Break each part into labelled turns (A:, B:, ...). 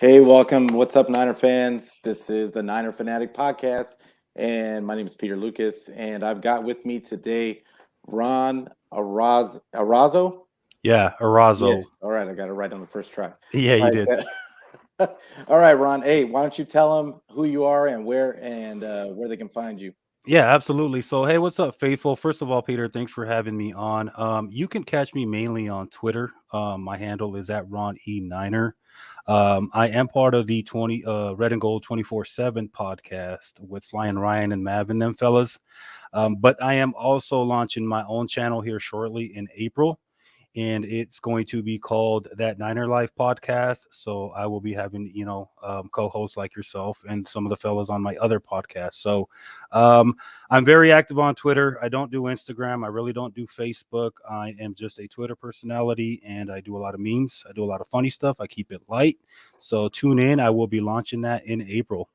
A: Hey, welcome. What's up, Niner fans? This is the Niner Fanatic Podcast, and my name is Peter Lucas, and I've got with me today Ron Arazo.
B: Yeah, Arazo.
A: Yes. All right, I got it right on the first try.
B: Yeah,
A: All
B: you did.
A: right. All right, Ron. Hey, why don't you tell them who you are and where they can find you?
B: Yeah, absolutely. So, hey, what's up, faithful? First of all, Peter, thanks for having me on. You can catch me mainly on Twitter. My handle is at Ron E Niner. I am part of the 20 Red and Gold 24/7 podcast with Flying Ryan and Mav and them fellas. But I am also launching my own channel here shortly in April, and it's going to be called That Niner Life Podcast. So I will be having, co-hosts like yourself and some of the fellows on my other podcast. So I'm very active on Twitter. I don't do Instagram. I really don't do Facebook. I am just a Twitter personality, and I do a lot of memes. I do a lot of funny stuff. I keep it light. So tune in. I will be launching that in April.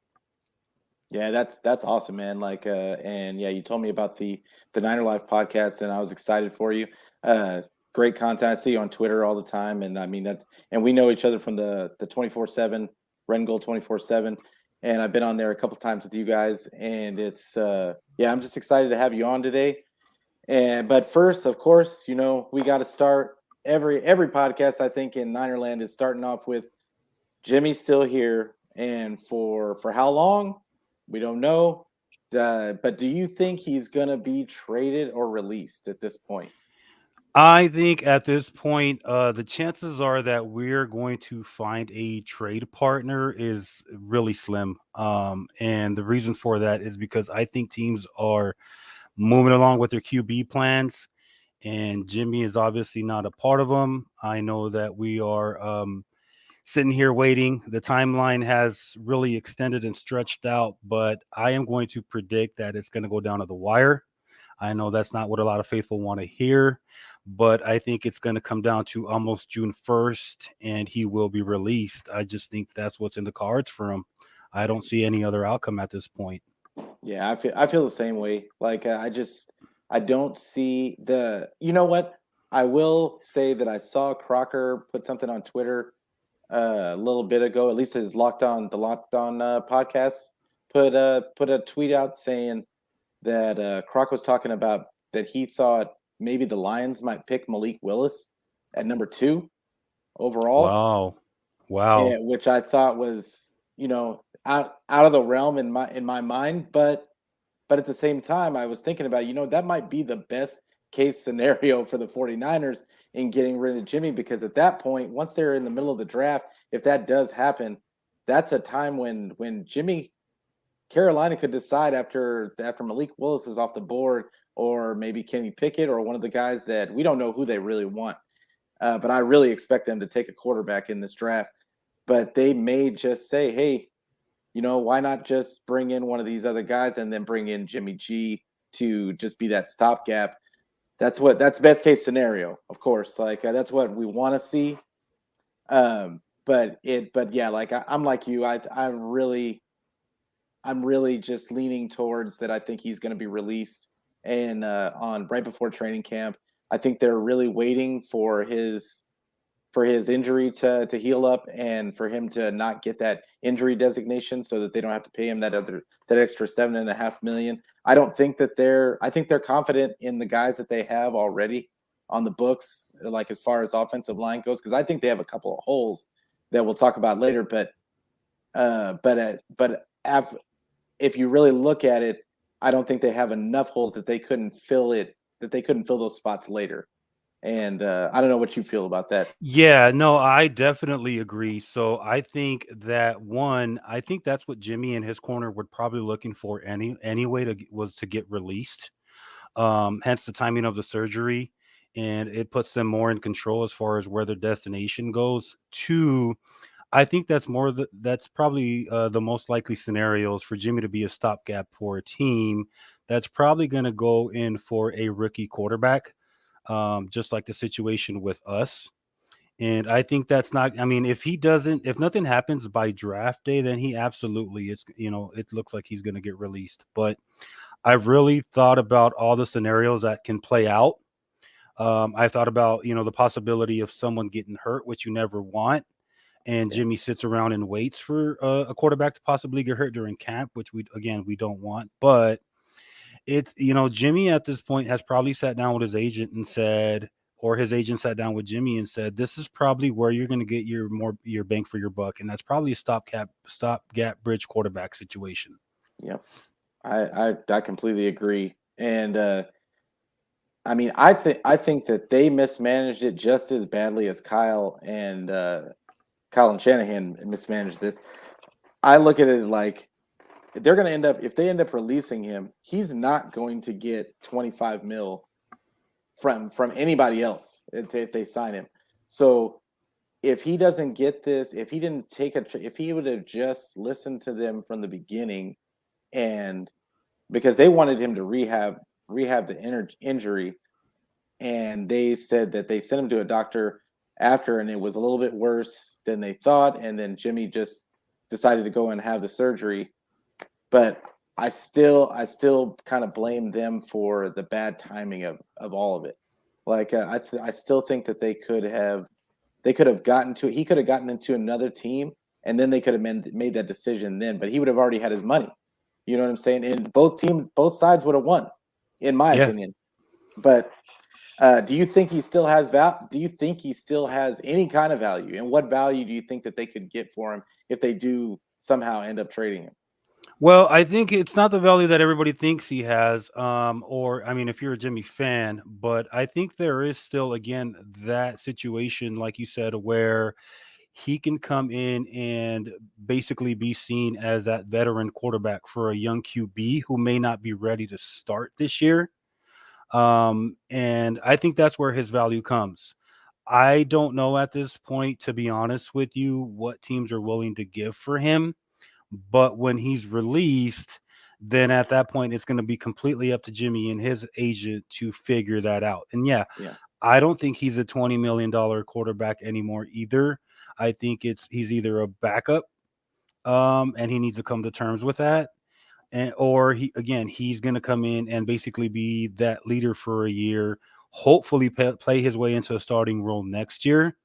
A: Yeah, that's awesome, man. And yeah, you told me about the Niner Life podcast, and I was excited for you. Uh, Great content. I see you on Twitter all the time, and I mean and we know each other from the 24/7 Ren Gold 24/7, and I've been on there a couple times with you guys, and it's yeah, I'm just excited to have you on today. And but first, of course, we got to start every podcast. I think in Ninerland is starting off with Jimmy's still here, and for how long, we don't know. But do you think he's gonna be traded or released at this point?
B: I think at this point, the chances are that we're going to find a trade partner is really slim. And the reason for that is because I think teams are moving along with their QB plans, and Jimmy is obviously not a part of them. I know that we are sitting here waiting. The timeline has really extended and stretched out, but I am going to predict that it's going to go down to the wire. I know that's not what a lot of faithful want to hear, but I think it's going to come down to almost June 1st and he will be released. I just think that's what's in the cards for him. I don't see any other outcome at this point.
A: Yeah, I feel the same way. I don't see the. You know what? I will say that I saw Crocker put something on Twitter a little bit ago. At least his Locked On podcast put a tweet out saying that Croc was talking about that he thought maybe the Lions might pick Malik Willis at number 2 overall,
B: Wow. Wow.
A: and which I thought was out of the realm in my mind, but at the same time I was thinking about that might be the best case scenario for the 49ers in getting rid of Jimmy, because at that point, once they're in the middle of the draft, if that does happen, that's a time when Jimmy Carolina could decide after Malik Willis is off the board, or maybe Kenny Pickett, or one of the guys that we don't know who they really want. But I really expect them to take a quarterback in this draft. But they may just say, hey, why not just bring in one of these other guys and then bring in Jimmy G to just be that stopgap? That's best case scenario, of course. That's what we want to see. But yeah, I'm like you. I'm really just leaning towards that. I think he's going to be released and on right before training camp. I think they're really waiting for his injury to heal up and for him to not get that injury designation, so that they don't have to pay him that extra $7.5 million. I think they're confident in the guys that they have already on the books, like as far as offensive line goes, because I think they have a couple of holes that we'll talk about later. But if you really look at it, I don't think they have enough holes that they couldn't fill those spots later. And I don't know what you feel about that.
B: Yeah, no, I definitely agree. So I think that one, I think that's what Jimmy and his corner were probably looking for anyway was to get released. Hence the timing of the surgery, and it puts them more in control as far as where their destination goes. Two, I think that's probably the most likely scenarios for Jimmy to be a stopgap for a team that's probably going to go in for a rookie quarterback, just like the situation with us. And I think that's not, I mean, if nothing happens by draft day, then he absolutely, it looks like he's going to get released. But I've really thought about all the scenarios that can play out. I thought about, the possibility of someone getting hurt, which you never want. and
A: Yeah.
B: Jimmy sits around and waits for a quarterback to possibly get hurt during camp, which we don't want. But it's, Jimmy at this point has probably sat down with his agent and said, or his agent sat down with Jimmy and said, this is probably where you're going to get your bang for your buck, and that's probably a stopgap bridge quarterback situation.
A: Yep. I completely agree. And I mean, I think that they mismanaged it just as badly as Kyle and Shanahan mismanaged this. I look at it like they're going to end up, if they end up releasing him, he's not going to get 25 mil from anybody else if they sign him. So if he doesn't get this, if he didn't if he would have just listened to them from the beginning, and because they wanted him to rehab the injury, and they said that they sent him to a doctor after, and it was a little bit worse than they thought, and then Jimmy just decided to go and have the surgery. But I still kind of blame them for the bad timing of all of it. Like I still think that they could have gotten to he could have gotten into another team, and then they could have made that decision then, but he would have already had his money. You know what I'm saying? And both sides would have won, in my
B: Yeah.
A: opinion. But do you think he still has Do you think he still has any kind of value? And what value do you think that they could get for him if they do somehow end up trading him?
B: Well, I think it's not the value that everybody thinks he has, or I mean, if you're a Jimmy fan, but I think there is still, again, that situation, like you said, where he can come in and basically be seen as that veteran quarterback for a young QB who may not be ready to start this year. And I think that's where his value comes. I don't know at this point, to be honest with you, what teams are willing to give for him. But when he's released, then at that point, it's going to be completely up to Jimmy and his agent to figure that out. And yeah,
A: Yeah,
B: I don't think he's a $20 million quarterback anymore either. I think he's either a backup, and he needs to come to terms with that, and or he's going to come in and basically be that leader for a year, hopefully play his way into a starting role next year.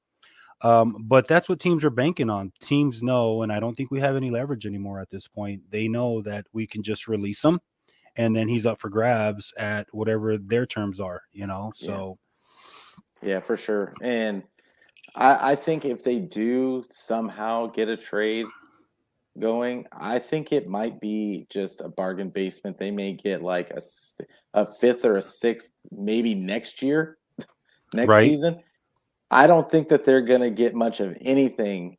B: But that's what teams are banking on. Teams know, and I don't think we have any leverage anymore at this point. They know that we can just release him, and then he's up for grabs at whatever their terms are.
A: yeah,
B: So
A: yeah, for sure. And I think if they do somehow get a trade going, I think it might be just a bargain basement. They may get like a fifth or a sixth, maybe next year, next
B: right.
A: season. I don't think that they're gonna get much of anything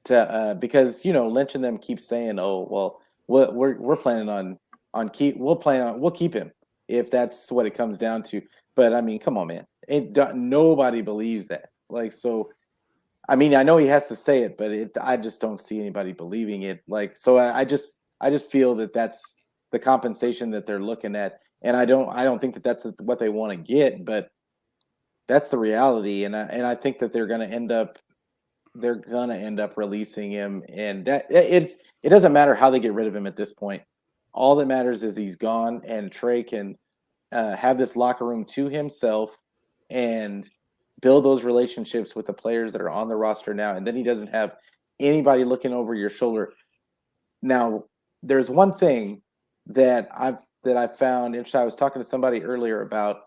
A: to because Lynch and them keep saying, "Oh, well, we're planning we'll keep him if that's what it comes down to." But I mean, come on, man, nobody believes that. Like, so I mean, I know he has to say it, but I just don't see anybody believing it. Like, so I just feel that that's the compensation that they're looking at, and I don't think that that's what they want to get, but that's the reality, and I think that they're gonna end up releasing him, and that it doesn't matter how they get rid of him at this point. All that matters is he's gone, and Trey can have this locker room to himself and build those relationships with the players that are on the roster now, and then he doesn't have anybody looking over your shoulder. Now, there's one thing that I found interesting. I was talking to somebody earlier about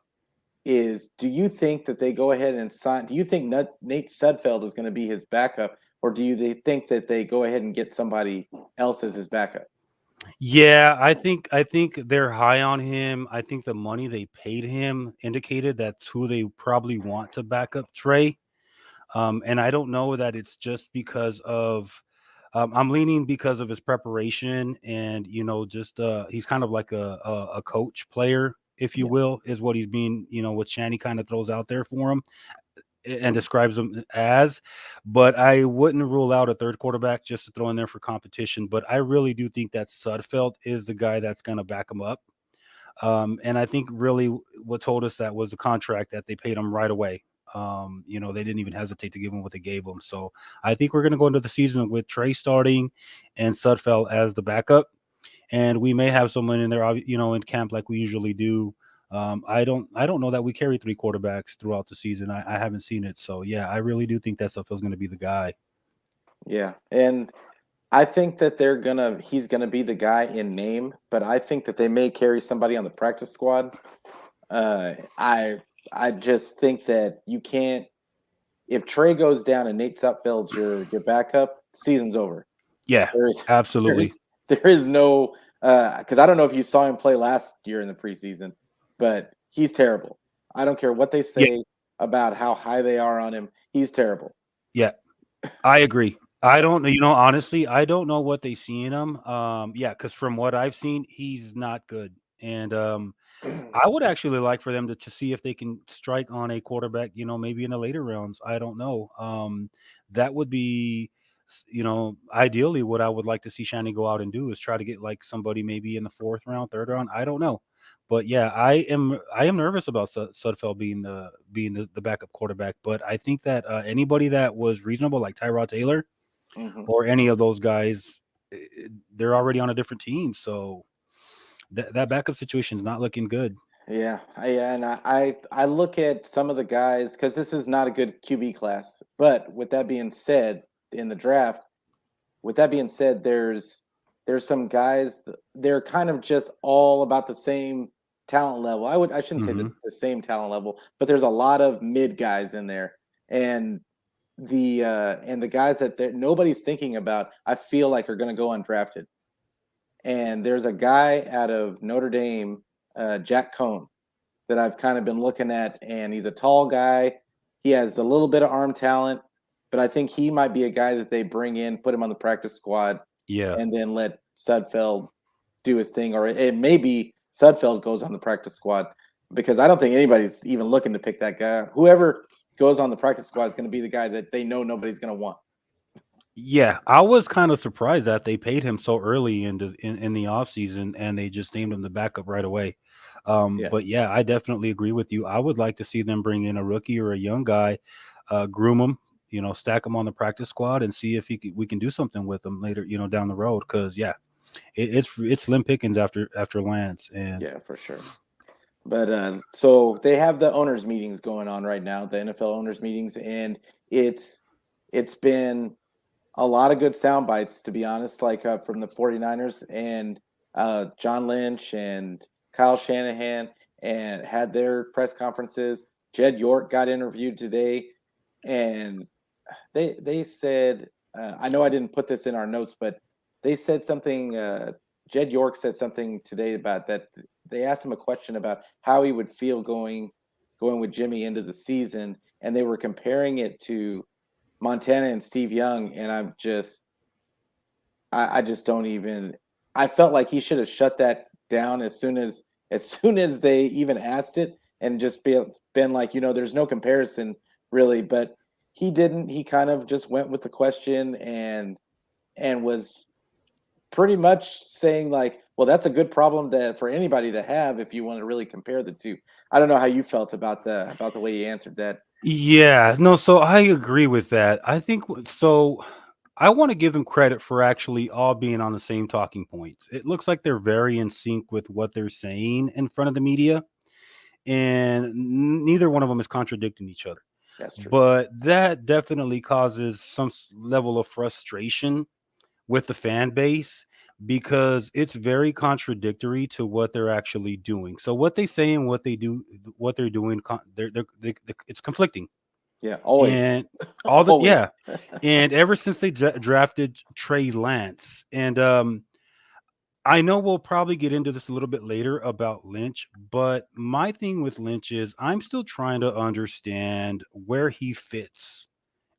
A: is, do you think that they go ahead and sign? Do you think Nate Sudfeld is going to be his backup, or do they think that they go ahead and get somebody else as his backup?
B: Yeah, I think they're high on him. I think the money they paid him indicated that's who they probably want to back up Trey. And I don't know that it's just because of I'm leaning because of his preparation, and just he's kind of like a coach player, if you
A: Yeah,
B: will, is what he's being, what Shanny kind of throws out there for him and describes him as. But I wouldn't rule out a third quarterback just to throw in there for competition. But I really do think that Sudfeld is the guy that's going to back him up. And I think really what told us that was the contract that they paid him right away. They didn't even hesitate to give him what they gave him. So I think we're going to go into the season with Trey starting and Sudfeld as the backup, and we may have someone in there, in camp like we usually do. I don't know that we carry three quarterbacks throughout the season. I haven't seen it, so yeah, I really do think that Sudfeld's going to be the guy.
A: Yeah, and I think that he's gonna be the guy in name, but I think that they may carry somebody on the practice squad. Uh, I I just think that you can't if Trey goes down and Nate Sutfeld's your backup, season's over.
B: Yeah,
A: There is there
B: absolutely.
A: is there is no because I don't know if you saw him play last year in the preseason, but he's terrible. I don't care what they
B: Yeah,
A: say about how high they are on him. He's terrible.
B: yeah, I agree. I don't, honestly, I don't know what they see in him. Yeah, because from what I've seen, he's not good. And I would actually like for them to see if they can strike on a quarterback, maybe in the later rounds. I don't know. That would be, ideally what I would like to see Shanny go out and do is try to get like somebody maybe in the fourth round, third round. I don't know. But yeah, I am nervous about Sudfeld being the backup quarterback. But I think that anybody that was reasonable, like Tyrod Taylor
A: Mhm.
B: or any of those guys, they're already on a different team. So that backup situation is not looking good.
A: Yeah, I look at some of the guys because this is not a good QB class. But with that being said, in the draft, with that being said, there's some guys they're kind of just all about the same talent level. I shouldn't say
B: Hmm.
A: the same talent level, but there's a lot of mid guys in there, and the guys that nobody's thinking about, I feel like are going to go undrafted. And there's a guy out of Notre Dame, Jack Cohn, that I've kind of been looking at, and he's a tall guy. He has a little bit of arm talent, but I think he might be a guy that they bring in, put him on the practice squad,
B: Yeah.
A: and then let Sudfeld do his thing. Or it may be Sudfeld goes on the practice squad because I don't think anybody's even looking to pick that guy. Whoever goes on the practice squad is going to be the guy that they know nobody's going to want.
B: Yeah, I was kind of surprised that they paid him so early in the offseason and they just named him the backup right away.
A: Yeah.
B: But yeah, I definitely agree with you. I would like to see them bring in a rookie or a young guy, groom him, stack him on the practice squad and see if we can do something with him later, down the road. Because yeah, it's slim pickings after Lance and
A: Yeah, for sure. But so they have the owners meetings going on right now, the NFL owners meetings, and it's been a lot of good sound bites, to be honest, like from the 49ers and John Lynch and Kyle Shanahan and had their press conferences. Jed York got interviewed today, and they said, I know I didn't put this in our notes, but they said something. Jed York said something today about that. They asked him a question about how he would feel going with Jimmy into the season, and they were comparing it to Montana and Steve Young, and I just don't even. I felt like he should have shut that down as soon as they even asked it, and just been like, there's no comparison really, but he didn't. He kind of just went with the question and was pretty much saying like, well, that's a good problem for anybody to have if you want to really compare the two. I don't know how you felt about the way he answered that.
B: yeah, no, so I agree with that. I think so. I want to give them credit for actually all being on the same talking points. It looks like they're very in sync with what they're saying in front of the media, and neither one of them is contradicting each other.
A: That's true.
B: But that definitely causes some level of frustration with the fan base because it's very contradictory to what they're actually doing. So what they say and what they do, what they're doing, it's conflicting.
A: Yeah, always,
B: And all the
A: always.
B: yeah, and ever since they drafted Trey Lance, and I know we'll probably get into this a little bit later about Lynch, but my thing with Lynch is I'm still trying to understand where he fits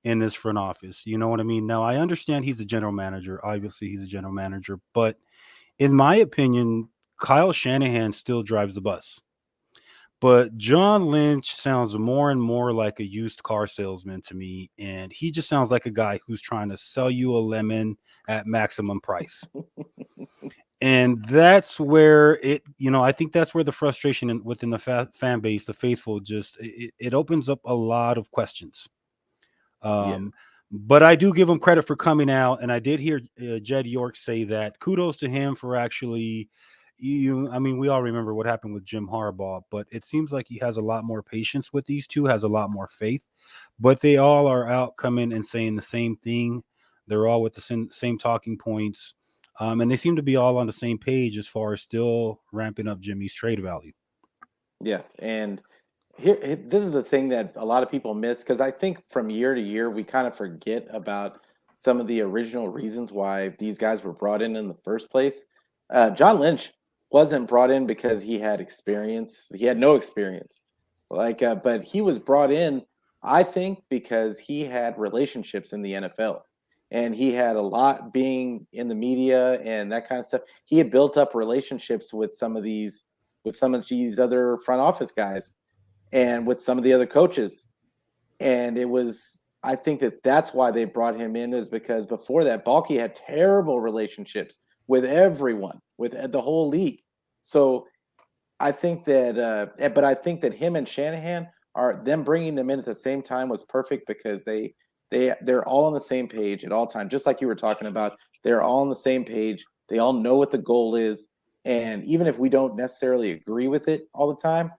B: in this front office. You know what I mean? Now, I understand he's a general manager. Obviously, he's a general manager, but in my opinion, Kyle Shanahan still drives the bus. But John Lynch sounds more and more like a used car salesman to me. And he just sounds like a guy who's trying to sell you a lemon at maximum price. And that's where I think that's where the frustration within the fan base, the faithful, just it opens up a lot of questions.
A: Yeah.
B: But I do give him credit for coming out, and I did hear Jed York say that kudos to him for actually. I mean, we all remember what happened with Jim Harbaugh, but it seems like he has a lot more patience with these two, has a lot more faith. But they all are out coming and saying the same thing They're all with the same talking points. And they seem to be all on the same page as far as still ramping up Jimmy's trade value.
A: Yeah, and this is the thing that a lot of people miss because I think from year to year we kind of forget about some of the original reasons why these guys were brought in the first place. John Lynch wasn't brought in because he had experience; he had no experience. But he was brought in, I think, because he had relationships in the NFL, and he had a lot being in the media and that kind of stuff. He had built up relationships with some of these other front office guys and with some of the other coaches. And it was, I think that's why they brought him in, is because before that, Balky had terrible relationships with everyone, with the whole league. So I think but I think that him and Shanahan are them bringing them in at the same time was perfect because they're all on the same page at all times, just like you were talking about. They're all on the same page. They all know what the goal is, and even if we don't necessarily agree with it all the time,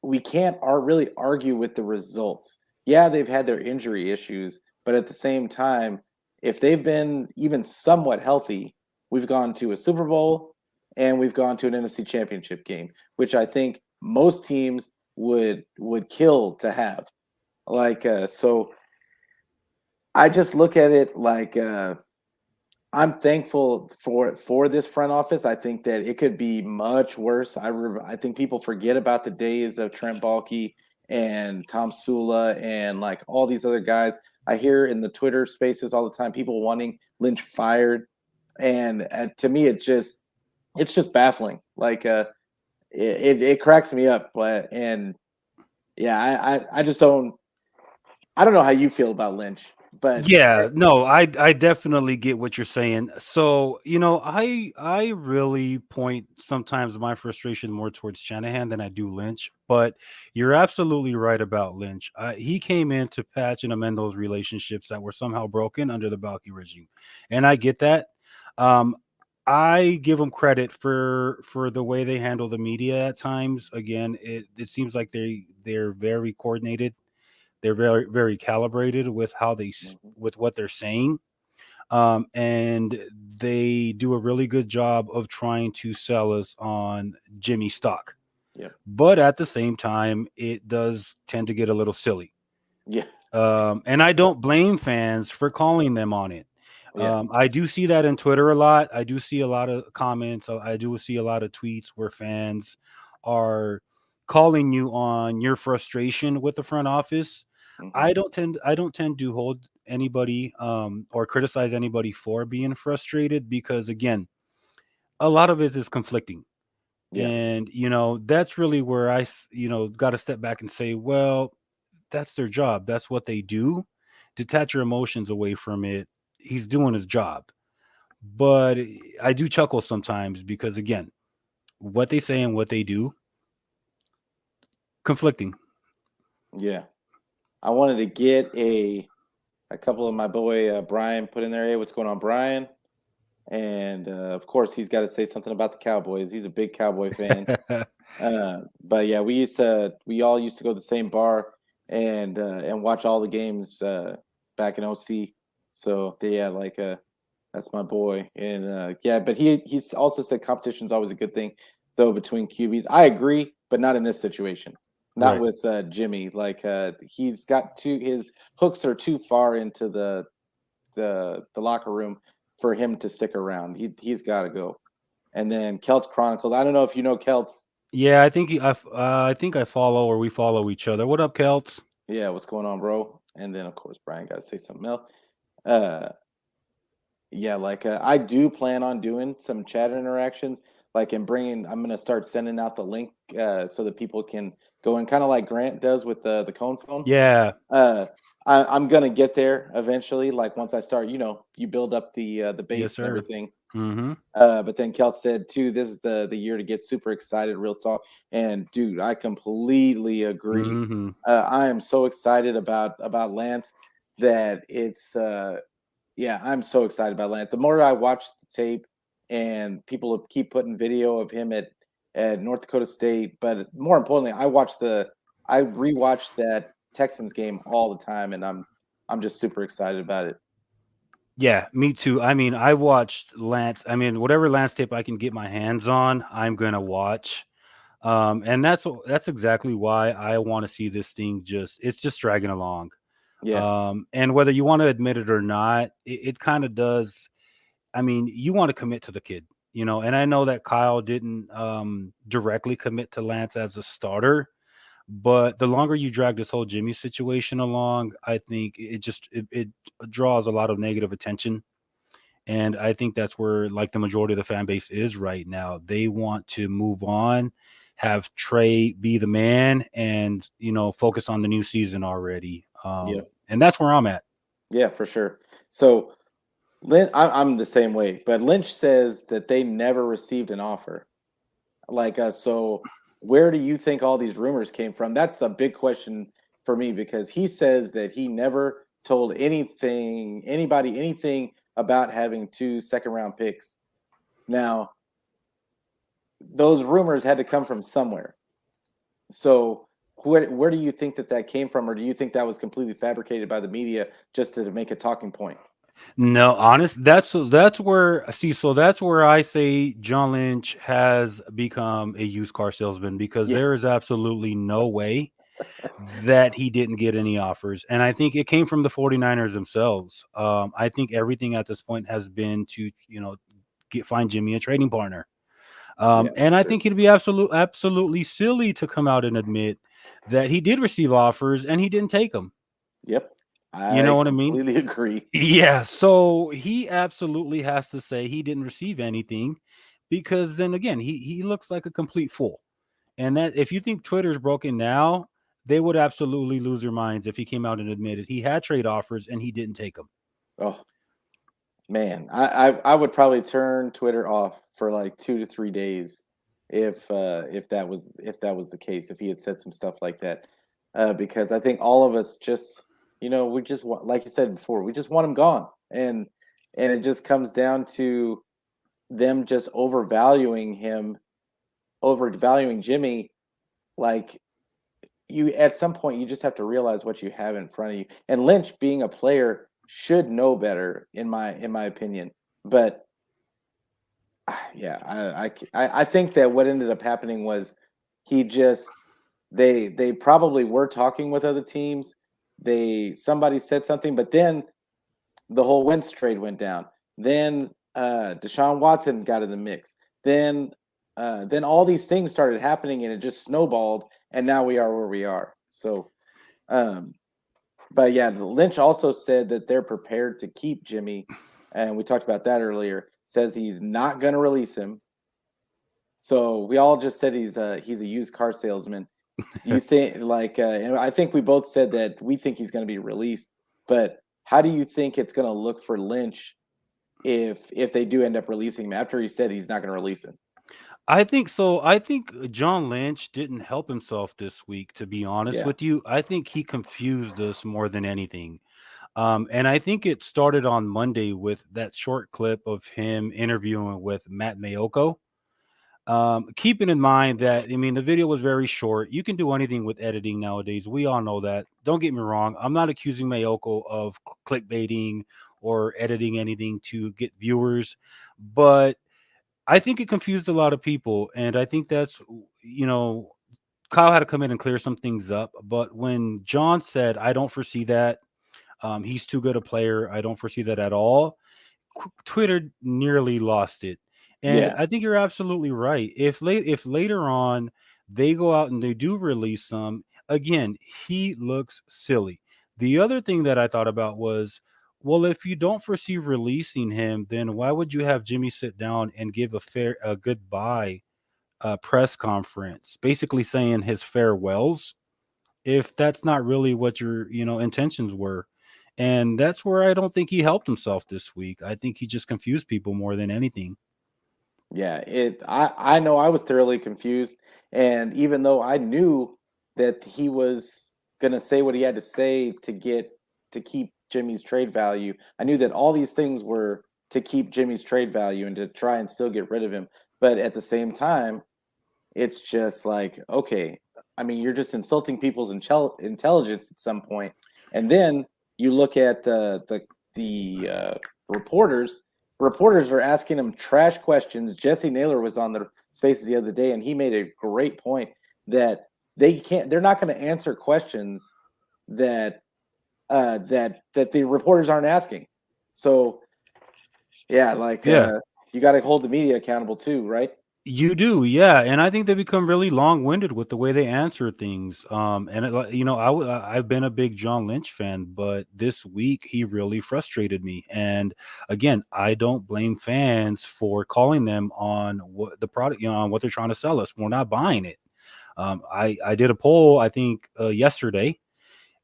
A: we can't really argue with the results. Yeah, they've had their injury issues, but at the same time, if they've been even somewhat healthy, we've gone to a Super Bowl and we've gone to an NFC Championship game, which I think most teams would kill to have. So I just look at it like I'm thankful for this front office. I think that it could be much worse. I think people forget about the days of Trent Baalke and Tom Sula and like all these other guys. I hear in the Twitter spaces all the time people wanting Lynch fired, and to me it's just baffling. It cracks me up, and yeah, I just don't. I don't know how you feel about Lynch, but
B: Yeah, no, I definitely get what you're saying. So, I really point sometimes my frustration more towards Shanahan than I do Lynch, but you're absolutely right about Lynch. He came in to patch and amend those relationships that were somehow broken under the Balky regime, and I get that. Um, I give them credit for the way they handle the media at times. Again, it seems like they're very coordinated, they're very very calibrated with with what they're saying, and they do a really good job of trying to sell us on Jimmy stock.
A: yeah,
B: But at the same time, it does tend to get a little silly.
A: yeah,
B: And I don't blame fans for calling them on it.
A: yeah,
B: I do see that in Twitter a lot. I do see a lot of comments. I do see a lot of tweets where fans are calling you on your frustration with the front office.
A: hmm
B: I don't tend to hold anybody or criticize anybody for being frustrated because again, a lot of it is conflicting.
A: yeah,
B: And that's really where got to step back and say, well, that's their job. That's what they do. Detach your emotions away from it. He's doing his job. But I do chuckle sometimes because again, what they say and what they do, conflicting.
A: yeah. I wanted to get a couple of my boy Brian put in there. Hey, what's going on, Brian? And of course, he's got to say something about the Cowboys. He's a big Cowboy fan. But yeah, we all used to go to the same bar and watch all the games back in OC. So yeah, that's my boy. And yeah, but he's also said competition's always a good thing though between QBs. I agree, but not in this situation. Not
B: Right.
A: with Jimmy. He's got his hooks are too far into the locker room for him to stick around. He's got to go. And then Celts Chronicles. I don't know if you know Celts.
B: Yeah, I think I follow or we follow each other. What up, Celts?
A: Yeah, what's going on, bro? And then of course Brian got to say something else. Uh, yeah, I do plan on doing some chat interactions, and bringing. I'm gonna start sending out the link so that people can go in, kind of like Grant does with the cone phone.
B: Yeah.
A: Uh, I'm gonna get there eventually. Like once I start, you build up the
B: Yes,
A: base and
B: sir.
A: everything.
B: Mm-hmm.
A: But then Kelt said too, this is the year to get super excited, real talk. And dude, I completely agree.
B: Mm-hmm.
A: I am so excited about Lance that it's yeah, I'm so excited about Lance. The more I watch the tape and people keep putting video of him at North Dakota State, but more importantly, I rewatch that Texans game all the time and I'm just super excited about it.
B: Yeah, me too. I mean, I watched Lance. I mean, whatever Lance tape I can get my hands on, I'm gonna watch. And that's exactly why I want to see this thing it's just dragging along.
A: Yeah,
B: And whether you want to admit it or not, it kind of does. I mean, you want to commit to the kid, and I know that Kyle didn't directly commit to Lance as a starter, but the longer you drag this whole Jimmy situation along, I think it draws a lot of negative attention. And I think that's where like the majority of the fan base is right now. They want to move on, have Trey be the man, and focus on the new season already.
A: yeah,
B: And that's where I'm at.
A: yeah, for sure. So I'm the same way, but Lynch says that they never received an offer. So where do you think all these rumors came from? That's a big question for me because he says that he never told anybody anything about having 2 second-round picks. Now, those rumors had to come from somewhere. So where do you think that came from, or do you think that was completely fabricated by the media just to make a talking point?
B: No, honest. That's where so that's where I say John Lynch has become a used car salesman because
A: Yeah,
B: there is absolutely no way that he didn't get any offers. And I think it came from the 49ers themselves. I think everything at this point has been to, find Jimmy a trading partner.
A: yeah, for
B: And I
A: sure.
B: think it'd be absolutely silly to come out and admit that he did receive offers and he didn't take them.
A: Yep,
B: You
A: I
B: know what I mean?
A: completely agree.
B: Yeah. So he absolutely has to say he didn't receive anything because then again, he looks like a complete fool. And that if you think Twitter's broken now, they would absolutely lose their minds if he came out and admitted he had trade offers and he didn't take them.
A: Oh, man, I would probably turn Twitter off for like 2 to 3 days if that was the case, if he had said some stuff like that. Because I think all of us just we just want, like you said before, we just want him gone. And it just comes down to them just overvaluing Jimmy. Like, you at some point you just have to realize what you have in front of you. And Lynch, being a player, should know better in my opinion. But yeah, I think that what ended up happening was he just they probably were talking with other teams. Somebody said something, but then the whole Wentz trade went down. Then Deshaun Watson got in the mix. Then all these things started happening, and it just snowballed. And now we are where we are. So, um, but yeah, Lynch also said that they're prepared to keep Jimmy, and we talked about that earlier. Says he's not going to release him. So we all just said he's a used car salesman. You think and I think we both said that we think he's going to be released. But how do you think it's going to look for Lynch if they do end up releasing him after he said he's not going to release him?
B: I think so. I think John Lynch didn't help himself this week, to be honest
A: Yeah,
B: with you. I think he confused us more than anything. And I think it started on Monday with that short clip of him interviewing with Matt Mayoko. Keeping in mind that, I mean, the video was very short. You can do anything with editing nowadays. We all know that. Don't get me wrong. I'm not accusing Mayoko of clickbaiting or editing anything to get viewers, but I think it confused a lot of people. And I think you know, Kyle had to come in and clear some things up. But when John said, I don't foresee that, he's too good a player. I don't foresee that at all. Twitter nearly lost it. And
A: yeah,
B: I think you're absolutely right. If later on they go out and they do release some, again, he looks silly. The other thing that I thought about was, well, if you don't foresee releasing him, then why would you have Jimmy sit down and give a goodbye press conference, basically saying his farewells, if that's not really what your intentions were? And that's where I don't think he helped himself this week. I think he just confused people more than anything.
A: yeah. I know I was thoroughly confused, and even though I knew that he was going to say what he had to say to keep Jimmy's trade value, I knew that all these things were to keep Jimmy's trade value and to try and still get rid of him. But at the same time, it's just like, okay, I mean, you're just insulting people's intelligence at some point. And then you look at the reporters are asking him trash questions. Jesse Naylor was on the Spaces the other day, and he made a great point that they're not going to answer questions that the reporters aren't asking. So yeah, you got to hold the media accountable too, right?
B: You do, yeah, and I think they become really long-winded with the way they answer things. And I've been a big John Lynch fan, but this week he really frustrated me. And again, I don't blame fans for calling them on what the product, on what they're trying to sell us. We're not buying it. I did a poll, I think, yesterday,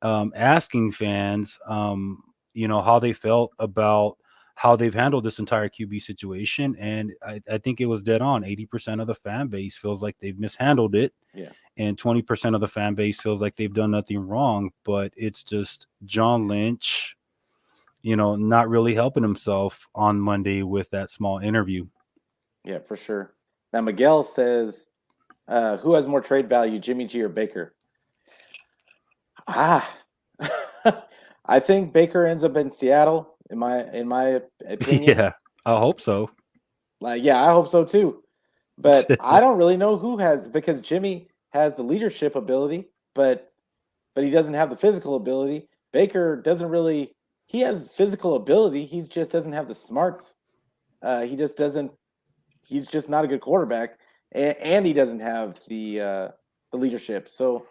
B: asking fans, how they felt about how they've handled this entire QB situation. And I think it was dead on. 80% of the fan base feels like they've mishandled it.
A: Yeah.
B: And 20% of the fan base feels like they've done nothing wrong. But it's just John Lynch, not really helping himself on Monday with that small interview.
A: Yeah, for sure. Now, Miguel says, who has more trade value, Jimmy G or Baker? I think Baker ends up in Seattle, in my opinion.
B: Yeah, I hope so.
A: I hope so too. But I don't really know who has, because Jimmy has the leadership ability, but he doesn't have the physical ability. Baker doesn't really. He has physical ability. He just doesn't have the smarts. He just doesn't. He's just not a good quarterback, and he doesn't have the leadership. So,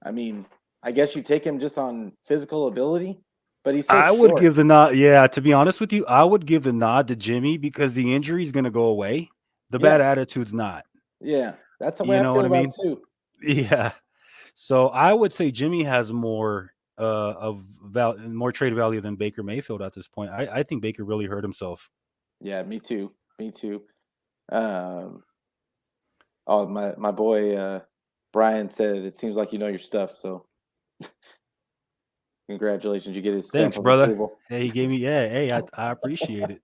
A: I mean, I guess you take him just on physical ability, but he's so
B: I
A: short.
B: would give the nod. Yeah, to be honest with you, I would give the nod to Jimmy because the injury is going to go away. The bad attitude's not.
A: Yeah, that's the way I
B: know
A: feel
B: what I
A: about
B: mean?
A: it too.
B: Yeah. So I would say Jimmy has more more trade value than Baker Mayfield at this point. I think Baker really hurt himself.
A: Yeah, me too. Me too. Oh, my boy Brian said it seems like you know your stuff. So congratulations, you get his stamp
B: Thanks,
A: on the
B: brother.
A: table.
B: Hey, he gave me. Yeah, hey, I appreciate it.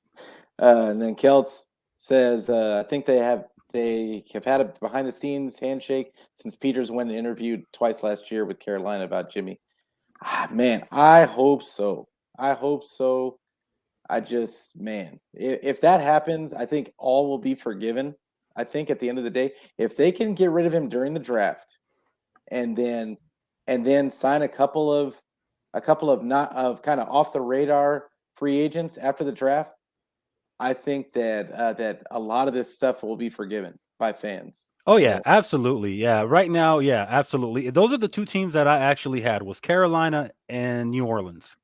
A: And then Kelts says, I think they have had a behind the scenes handshake since Peters went and interviewed twice last year with Carolina about Jimmy. Man, I hope so. I hope so. If that happens, I think all will be forgiven. I think at the end of the day, if they can get rid of him during the draft, and then sign a couple of not of kind of off the radar free agents after the draft, I think that a lot of this stuff will be forgiven by fans.
B: Oh yeah, absolutely. Yeah, right now, yeah, absolutely. Those are the two teams that I actually had was Carolina and New Orleans.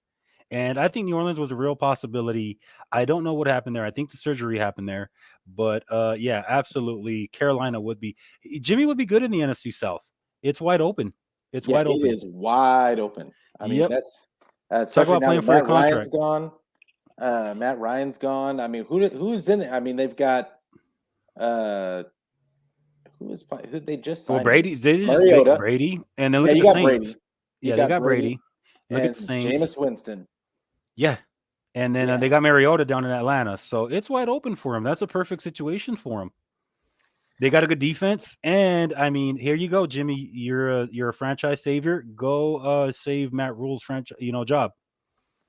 B: And I think New Orleans was a real possibility. I don't know what happened there. I think the surgery happened there. But yeah, absolutely. Carolina would be Jimmy would be good in the NFC South. It's wide open. It's wide open.
A: It is wide open. I mean, that's especially now that Matt Ryan's gone. Matt Ryan's gone. I mean, who's in it? I mean, they've got who they just signed?
B: Well, Brady,
A: Mariota.
B: Brady, and then look
A: Yeah,
B: at
A: you
B: the
A: got
B: Saints.
A: Brady.
B: Yeah, they got Brady. Look
A: and
B: at the Saints.
A: Jameis Winston.
B: Yeah. And then they got Mariota down in Atlanta. So it's wide open for him. That's a perfect situation for him. They got a good defense. And I mean, here you go, Jimmy. You're a franchise savior. Go save Matt Rule's franchise, job.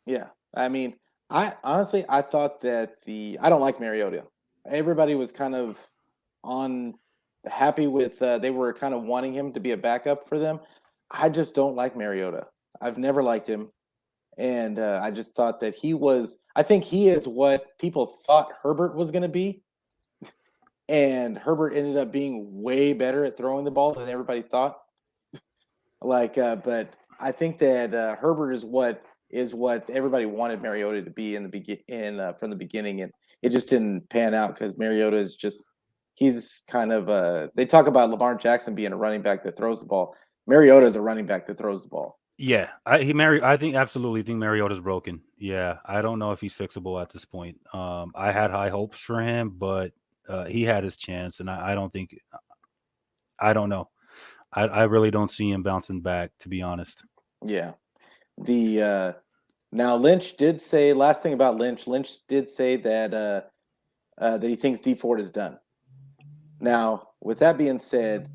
A: Yeah. I mean, I thought that I don't like Mariota. Everybody was kind of happy with they were kind of wanting him to be a backup for them. I just don't like Mariota. I've never liked him. And I just thought that I think he is what people thought Herbert was going to be. And Herbert ended up being way better at throwing the ball than everybody thought. But I think that Herbert is what everybody wanted Mariota to be from the beginning. And it just didn't pan out because Mariota is he's kind of they talk about Lamar Jackson being a running back that throws the ball. Mariota is a running back that throws the ball.
B: Yeah, I absolutely think Mariota's broken. Yeah, I don't know if he's fixable at this point. I had high hopes for him, but he had his chance, and I don't think. I don't know. I really don't see him bouncing back, to be honest.
A: Yeah, now Lynch did say last thing about Lynch. Lynch did say that that he thinks Dee Ford is done. Now, with that being said,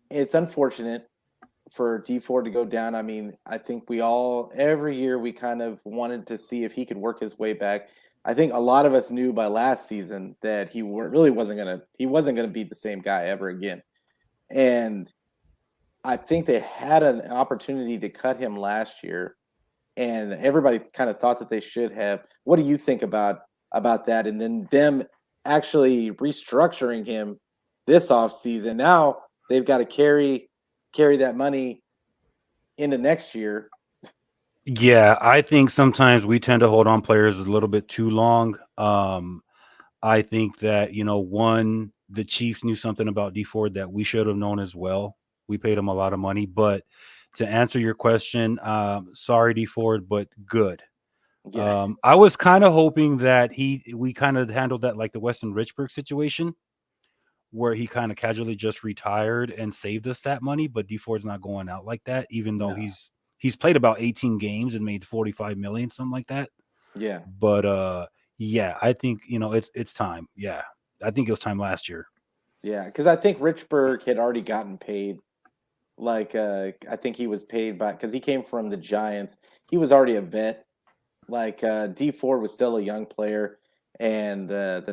A: it's unfortunate for D Ford to go down. I mean, I think we all every year we kind of wanted to see if he could work his way back. I think a lot of us knew by last season that really wasn't gonna be the same guy ever again. And I think they had an opportunity to cut him last year, and everybody kind of thought that they should have. What do you think about that? And then them actually restructuring him this offseason. Now they've got to carry that money into next year.
B: Yeah, I think sometimes we tend to hold on players a little bit too long. I think that, one, the Chiefs knew something about D Ford that we should have known as well. We paid him a lot of money. But to answer your question, sorry, D Ford, but good.
A: Yeah,
B: I was kind of hoping that we kind of handled that like the Weston Richburg situation, where he kind of casually just retired and saved us that money. But D Ford's not going out like that, even though
A: no,
B: he's played about 18 games and made 45 million, something like that.
A: yeah,
B: But yeah, I think it's time. Yeah, I think it was time last year.
A: yeah. Because I think Richburg had already gotten paid. Like I think he was paid by because he came from the Giants. He was already a vet. Like D Ford was still a young player, and the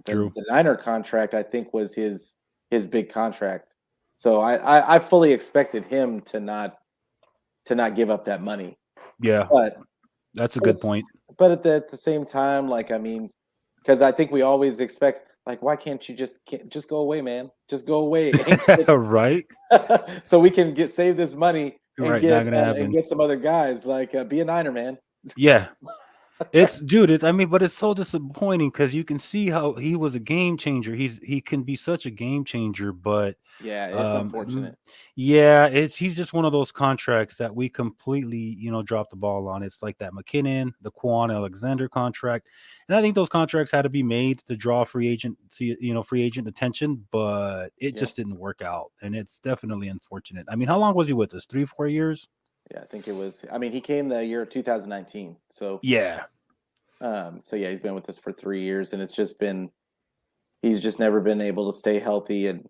B: True.
A: the Niner contract I think was his big contract. So I fully expected him to not give up that money.
B: Yeah,
A: But
B: that's a good
A: it's
B: point.
A: but at the same time, like I mean, because I think we always expect like why can't you just go away, man? Just go away and
B: Right.
A: so we can save this money
B: Right. Not gonna
A: and
B: happen.
A: get some other guys like be a Niner man.
B: Yeah. I mean, but it's so disappointing because you can see how he was a game changer. He can be such a game changer, but
A: Yeah, it's
B: um,
A: unfortunate.
B: yeah, he's just one of those contracts that we completely, dropped the ball on. It's like that McKinnon, the Quan Alexander contract, and I think those contracts had to be made to draw free agent attention, but it
A: Yep.
B: just didn't work out, and it's definitely unfortunate. I mean, how long was he with us? 3, 4 years?
A: Yeah, I think it was. I mean, he came the year 2019.
B: Yeah,
A: So yeah, he's been with us for 3 years, and he's just never been able to stay healthy. And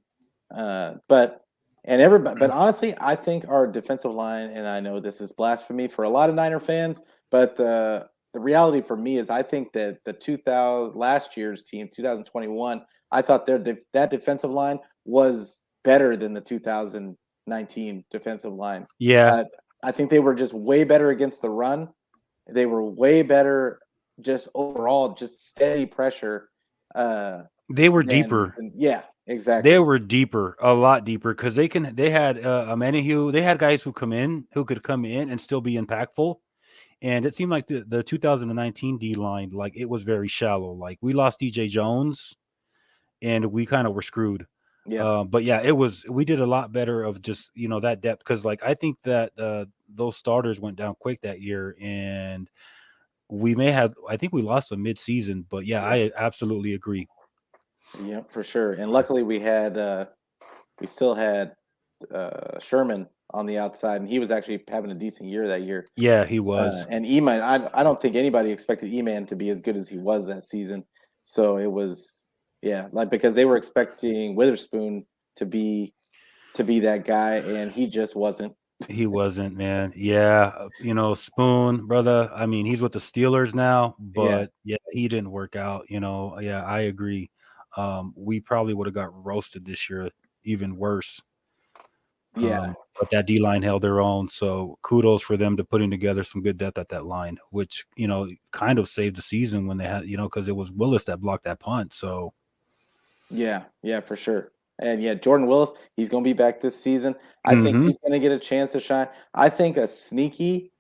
A: but everybody, but honestly, I think our defensive line, and I know this is blasphemy for a lot of Niner fans, but the reality for me is I think that the 2000 last year's team, 2021, I thought that defensive line was better than the 2019 defensive line.
B: yeah.
A: Uh, I think they were just way better against the run. They were way better just overall, just steady pressure. Uh,
B: They were deeper.
A: yeah,
B: They
A: exactly.
B: were deeper, a lot deeper, because they had Amenahue. They had guys who could come in and still be impactful. And it seemed like the 2019 D line, like it was very shallow. Like we lost DJ Jones, and we kind of were screwed.
A: Yeah,
B: But yeah, we did a lot better of just that depth, because like I think that those starters went down quick that year, and I think we lost them mid season. But yeah,
A: yeah,
B: I absolutely agree.
A: yeah, for sure. And luckily, we still had Sherman on the outside, and he was actually having a decent year that year.
B: Yeah, he was.
A: And Eman, I don't think anybody expected Eman to be as good as he was that season. So it was, yeah, like because they were expecting Witherspoon to be that guy, and he just wasn't.
B: He wasn't, man. Yeah, Spoon, brother. I mean, he's with the Steelers now,
A: Yeah,
B: but yeah, he didn't work out. Yeah, I agree. We probably would have got roasted this year, even worse.
A: yeah,
B: But that D line held their own. So kudos for them to putting together some good depth at that line, which kind of saved the season when they had because it was Willis that blocked that punt. So
A: yeah, yeah, for sure. And yeah, Jordan Willis, he's going to be back this season. I think
B: hmm
A: he's going to get a chance to shine. I think a sneaky,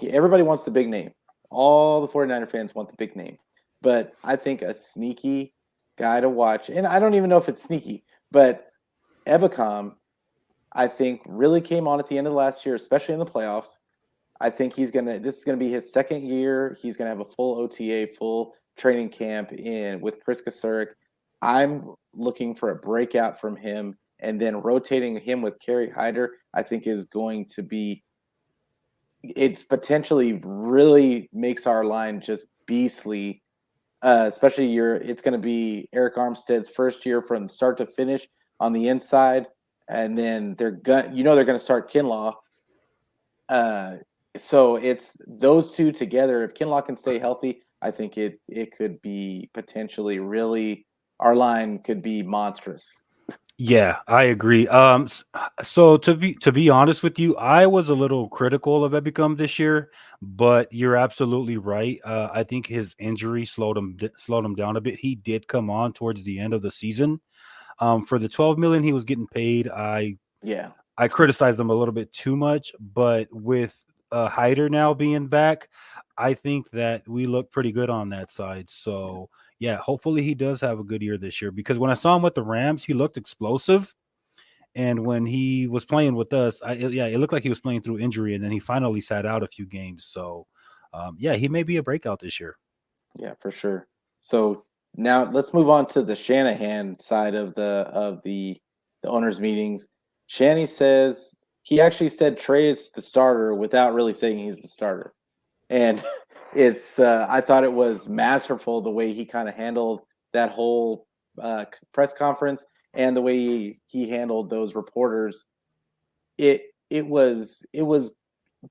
A: everybody wants the big name. All the 49er fans want the big name. But I think a sneaky guy to watch, and I don't even know if it's sneaky, but Ebicom, I think, really came on at the end of last year, especially in the playoffs. I think this is gonna be his second year. He's gonna have a full OTA, full training camp in with Chris Kasurik. I'm looking for a breakout from him, and then rotating him with Kerry Hyder, I think is going to be. It's potentially really makes our line just beastly. Especially it's going to be Eric Armstead's first year from start to finish on the inside. and then they're they're gonna start Kinlaw. Uh, so it's those two together. If Kinlaw can stay healthy, I think it could be potentially really our line could be monstrous.
B: Yeah, I agree. So to be honest with you, I was a little critical of Ebicom this year, but you're absolutely right. I think his injury slowed him down a bit. He did come on towards the end of the season. For the 12 million he was getting paid,
A: Yeah,
B: I criticized him a little bit too much. But with Hyder now being back, I think that we look pretty good on that side. So yeah, hopefully he does have a good year this year because when I saw him with the Rams, he looked explosive. And when he was playing with us, it looked like he was playing through injury, and then he finally sat out a few games. So, yeah, he may be a breakout this year.
A: yeah, for sure. So now let's move on to the Shanahan side of the owners' meetings. Shanny says he actually said Trey is the starter without really saying he's the starter. And it's I thought it was masterful the way he kind of handled that whole press conference and the way he handled those reporters. It was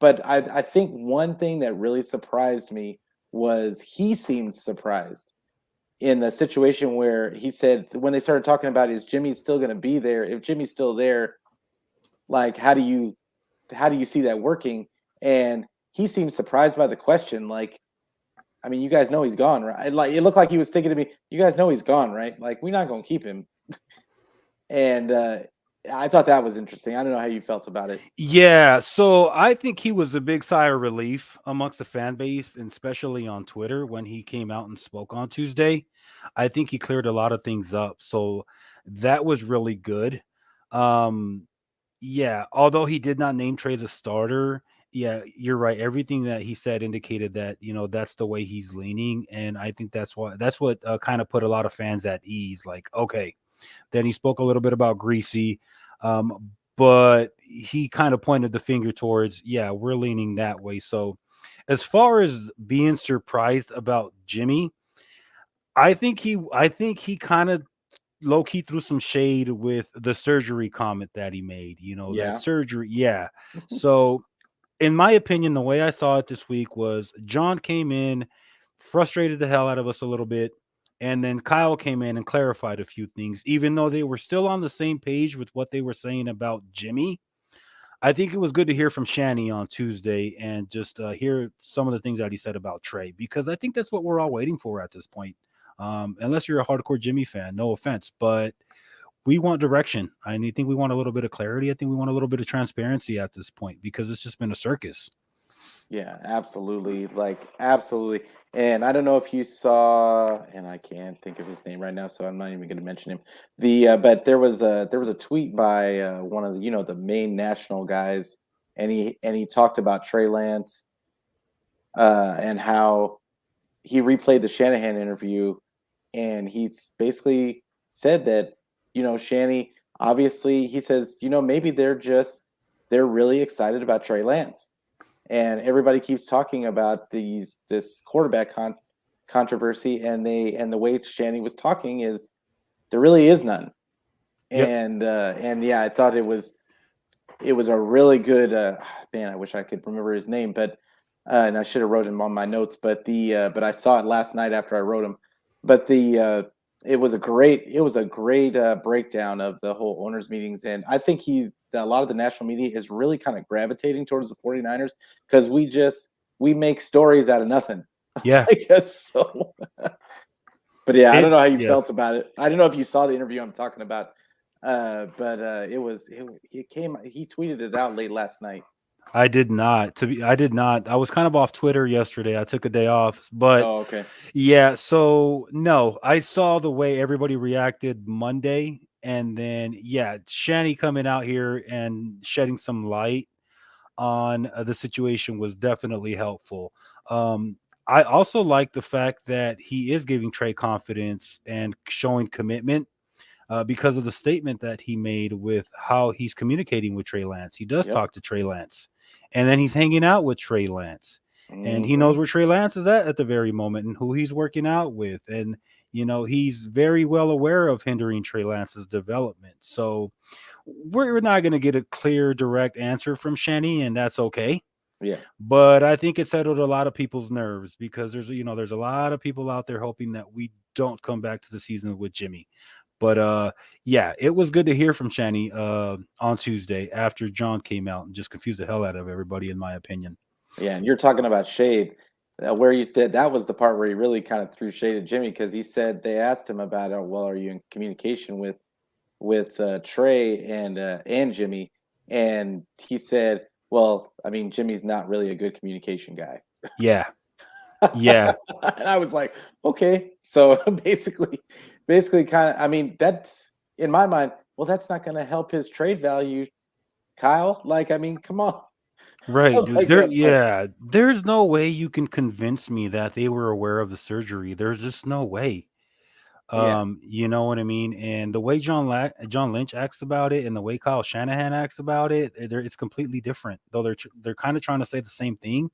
A: but I think one thing that really surprised me was he seemed surprised in the situation where he said when they started talking about is Jimmy still going to be there, if Jimmy's still there, like how do you see that working? And he seemed surprised by the question. Like, I mean, you guys know he's gone, right? Like, it looked like he was thinking to me, you guys know he's gone, right? Like, we're not going to keep him. And I thought that was interesting. I don't know how you felt about it.
B: Yeah, so I think he was a big sigh of relief amongst the fan base, and especially on Twitter when he came out and spoke on Tuesday. I think he cleared a lot of things up. So that was really good. Um, Yeah, although he did not name Trey the starter, yeah, you're right. Everything that he said indicated that, that's the way he's leaning. And I think that's what kind of put a lot of fans at ease. Like, okay, then he spoke a little bit about Greasy, but he kind of pointed the finger towards, yeah, we're leaning that way. So as far as being surprised about Jimmy, I think he kind of low key threw some shade with the surgery comment that he made. That
A: Yeah.
B: surgery. Yeah. So, in my opinion, the way I saw it this week was John came in, frustrated the hell out of us a little bit. And then Kyle came in and clarified a few things, even though they were still on the same page with what they were saying about Jimmy. I think it was good to hear from Shanny on Tuesday and just hear some of the things that he said about Trey, because I think that's what we're all waiting for at this point. Unless you're a hardcore Jimmy fan, no offense, but we want direction. I think we want a little bit of clarity. I think we want a little bit of transparency at this point because it's just been a circus.
A: Yeah, absolutely. Like, absolutely. And I don't know if you saw, and I can't think of his name right now, so I'm not even going to mention him. But there was a tweet by one of the the main national guys, and he talked about Trey Lance, and how he replayed the Shanahan interview, and he's basically said that Shanny, obviously, he says maybe they're really excited about Trey Lance, and everybody keeps talking about this quarterback controversy, and the way Shanny was talking is there really is none.
B: Yep.
A: And yeah, I thought it was a really good man. I wish I could remember his name, but and I should have wrote him on my notes. But I saw it last night after I wrote him. But it was a great breakdown of the whole owners meetings, and I think a lot of the national media is really kind of gravitating towards the 49ers because we make stories out of nothing.
B: Yeah.
A: I guess so. But yeah, I don't know how you
B: Yeah.
A: felt about it. I don't know if you saw the interview I'm talking about. But it came. He tweeted it out late last night.
B: I did not. I did not. I was kind of off Twitter yesterday. I took a day off, but
A: Oh, okay.
B: yeah. So no, I saw the way everybody reacted Monday, and then yeah, Shanny coming out here and shedding some light on the situation was definitely helpful. Um, I also like the fact that he is giving Trey confidence and showing commitment because of the statement that he made with how he's communicating with Trey Lance. He does
A: Yep.
B: talk to Trey Lance, and then he's hanging out with Trey Lance, and he
A: Hmm.
B: knows where Trey Lance is at the very moment and who he's working out with, and he's very well aware of hindering Trey Lance's development. So we're not going to get a clear, direct answer from Shanny, and that's okay.
A: Yeah.
B: But I think it settled a lot of people's nerves because there's a lot of people out there hoping that we don't come back to the season with Jimmy. But yeah, it was good to hear from Shanny on Tuesday after John came out and just confused the hell out of everybody, in my opinion.
A: Yeah, and you're talking about shade, where you that was the part where he really kind of threw shade at Jimmy because he said they asked him about, oh, well, are you in communication with Trey and Jimmy, and he said, well, I mean, Jimmy's not really a good communication guy.
B: Yeah, yeah,
A: And I was like, okay, so basically, kind of, I mean, that's in my mind. Well, that's not going to help his trade value, Kyle. Like, I mean, come on,
B: right, dude.
A: like what? Like,
B: There's no way you can convince me that they were aware of the surgery. There's just no way.
A: yeah,
B: You know what I mean? And the way John Lynch acts about it and the way Kyle Shanahan acts about it, it's completely different. Though they're kind of trying to say the same thing.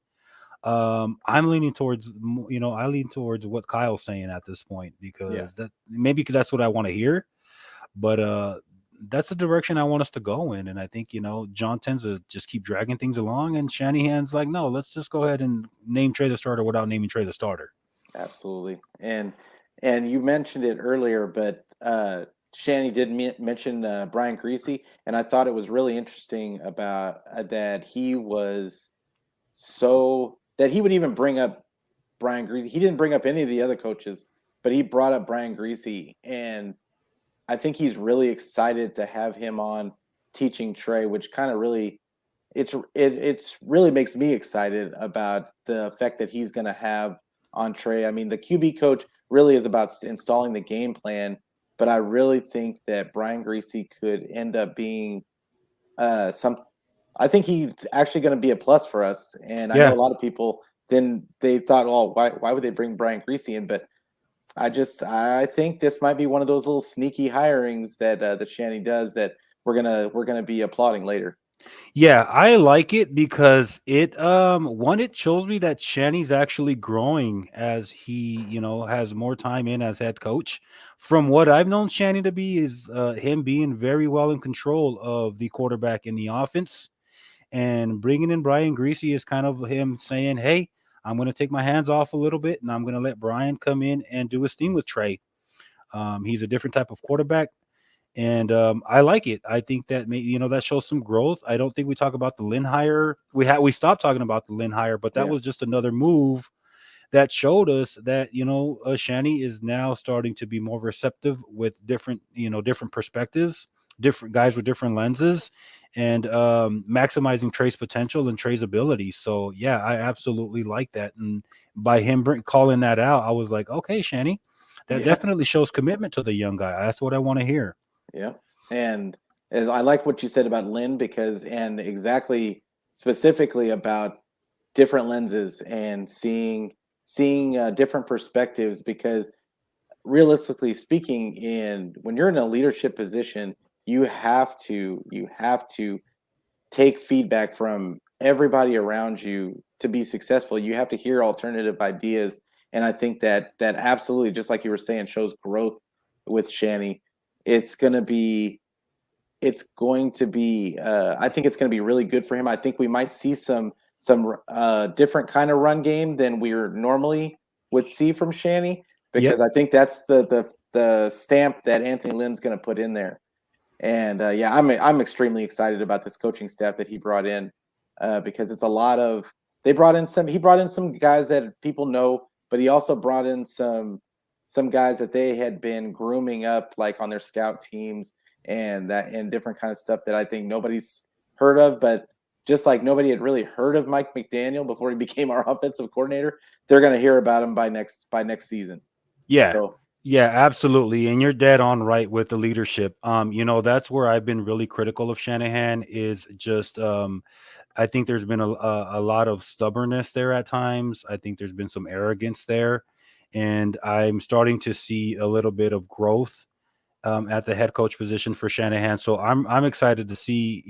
B: I'm leaning towards, I lean towards what Kyle's saying at this point
A: yeah.
B: because that's what I want to hear. But that's the direction I want us to go in. And I think, John tends to just keep dragging things along, and Shanahan's like, no, let's just go ahead and name Trey the starter without naming Trey the starter.
A: Absolutely. And you mentioned it earlier, but Shanny did mention Brian Greasy, and I thought it was really interesting about that he was so that he would even bring up Brian Greasy. He didn't bring up any of the other coaches, but he brought up Brian Greasy, and I think he's really excited to have him on teaching Trey, which kind of really it's really makes me excited about the effect that he's going to have on Trey. I mean, the QB coach really is about installing the game plan, but I really think that Brian Greasy could end up being some. I think he's actually going to be a plus for us, and I know
B: Yeah.
A: a lot of people then they thought, oh, why would they bring Brian Greasy in? But I think this might be one of those little sneaky hirings that Shanny does that we're gonna be applauding later.
B: Yeah, I like it because it shows me that Shanny's actually growing as he, has more time in as head coach. From what I've known Shanny to be is him being very well in control of the quarterback in the offense, and bringing in Brian Greasy is kind of him saying, "Hey, I'm going to take my hands off a little bit and I'm going to let Brian come in and do his thing with Trey." He's a different type of quarterback. And I like it. I think that that shows some growth. I don't think we talk about the Lynn hire. We stopped talking about the Lynn hire, but that
A: Yeah,
B: was just another move that showed us that Shanny is now starting to be more receptive with different perspectives, different guys with different lenses, and maximizing Trey's potential and Trey's ability. So yeah, I absolutely like that. And by him calling that out, I was like, okay, Shanny, that
A: yeah,
B: definitely shows commitment to the young guy. That's what I want to hear.
A: yeah. And I like what you said about Lynn because and exactly specifically about different lenses and seeing different perspectives because realistically speaking in when you're in a leadership position you have to take feedback from everybody around you to be successful. You have to hear alternative ideas, and I think that absolutely, just like you were saying, shows growth with Shanny. It's gonna be it's going to be I think it's going to be really good for him. I think we might see some different kind of run game than we normally would see from Shanny because
B: Yep.
A: I think that's the stamp that Anthony Lynn's going to put in there. And yeah, I'm extremely excited about this coaching staff that he brought in because it's a lot of he brought in some guys that people know, but he also brought in some guys that they had been grooming up like on their scout teams and different kind of stuff that I think nobody's heard of, but just like nobody had really heard of Mike McDaniel before he became our offensive coordinator, they're going to hear about him by next season.
B: Yeah.
A: So
B: Yeah, absolutely. And you're dead on right with the leadership. That's where I've been really critical of Shanahan is just I think there's been a lot of stubbornness there at times. I think there's been some arrogance there. And I'm starting to see a little bit of growth at the head coach position for Shanahan. So I'm excited to see,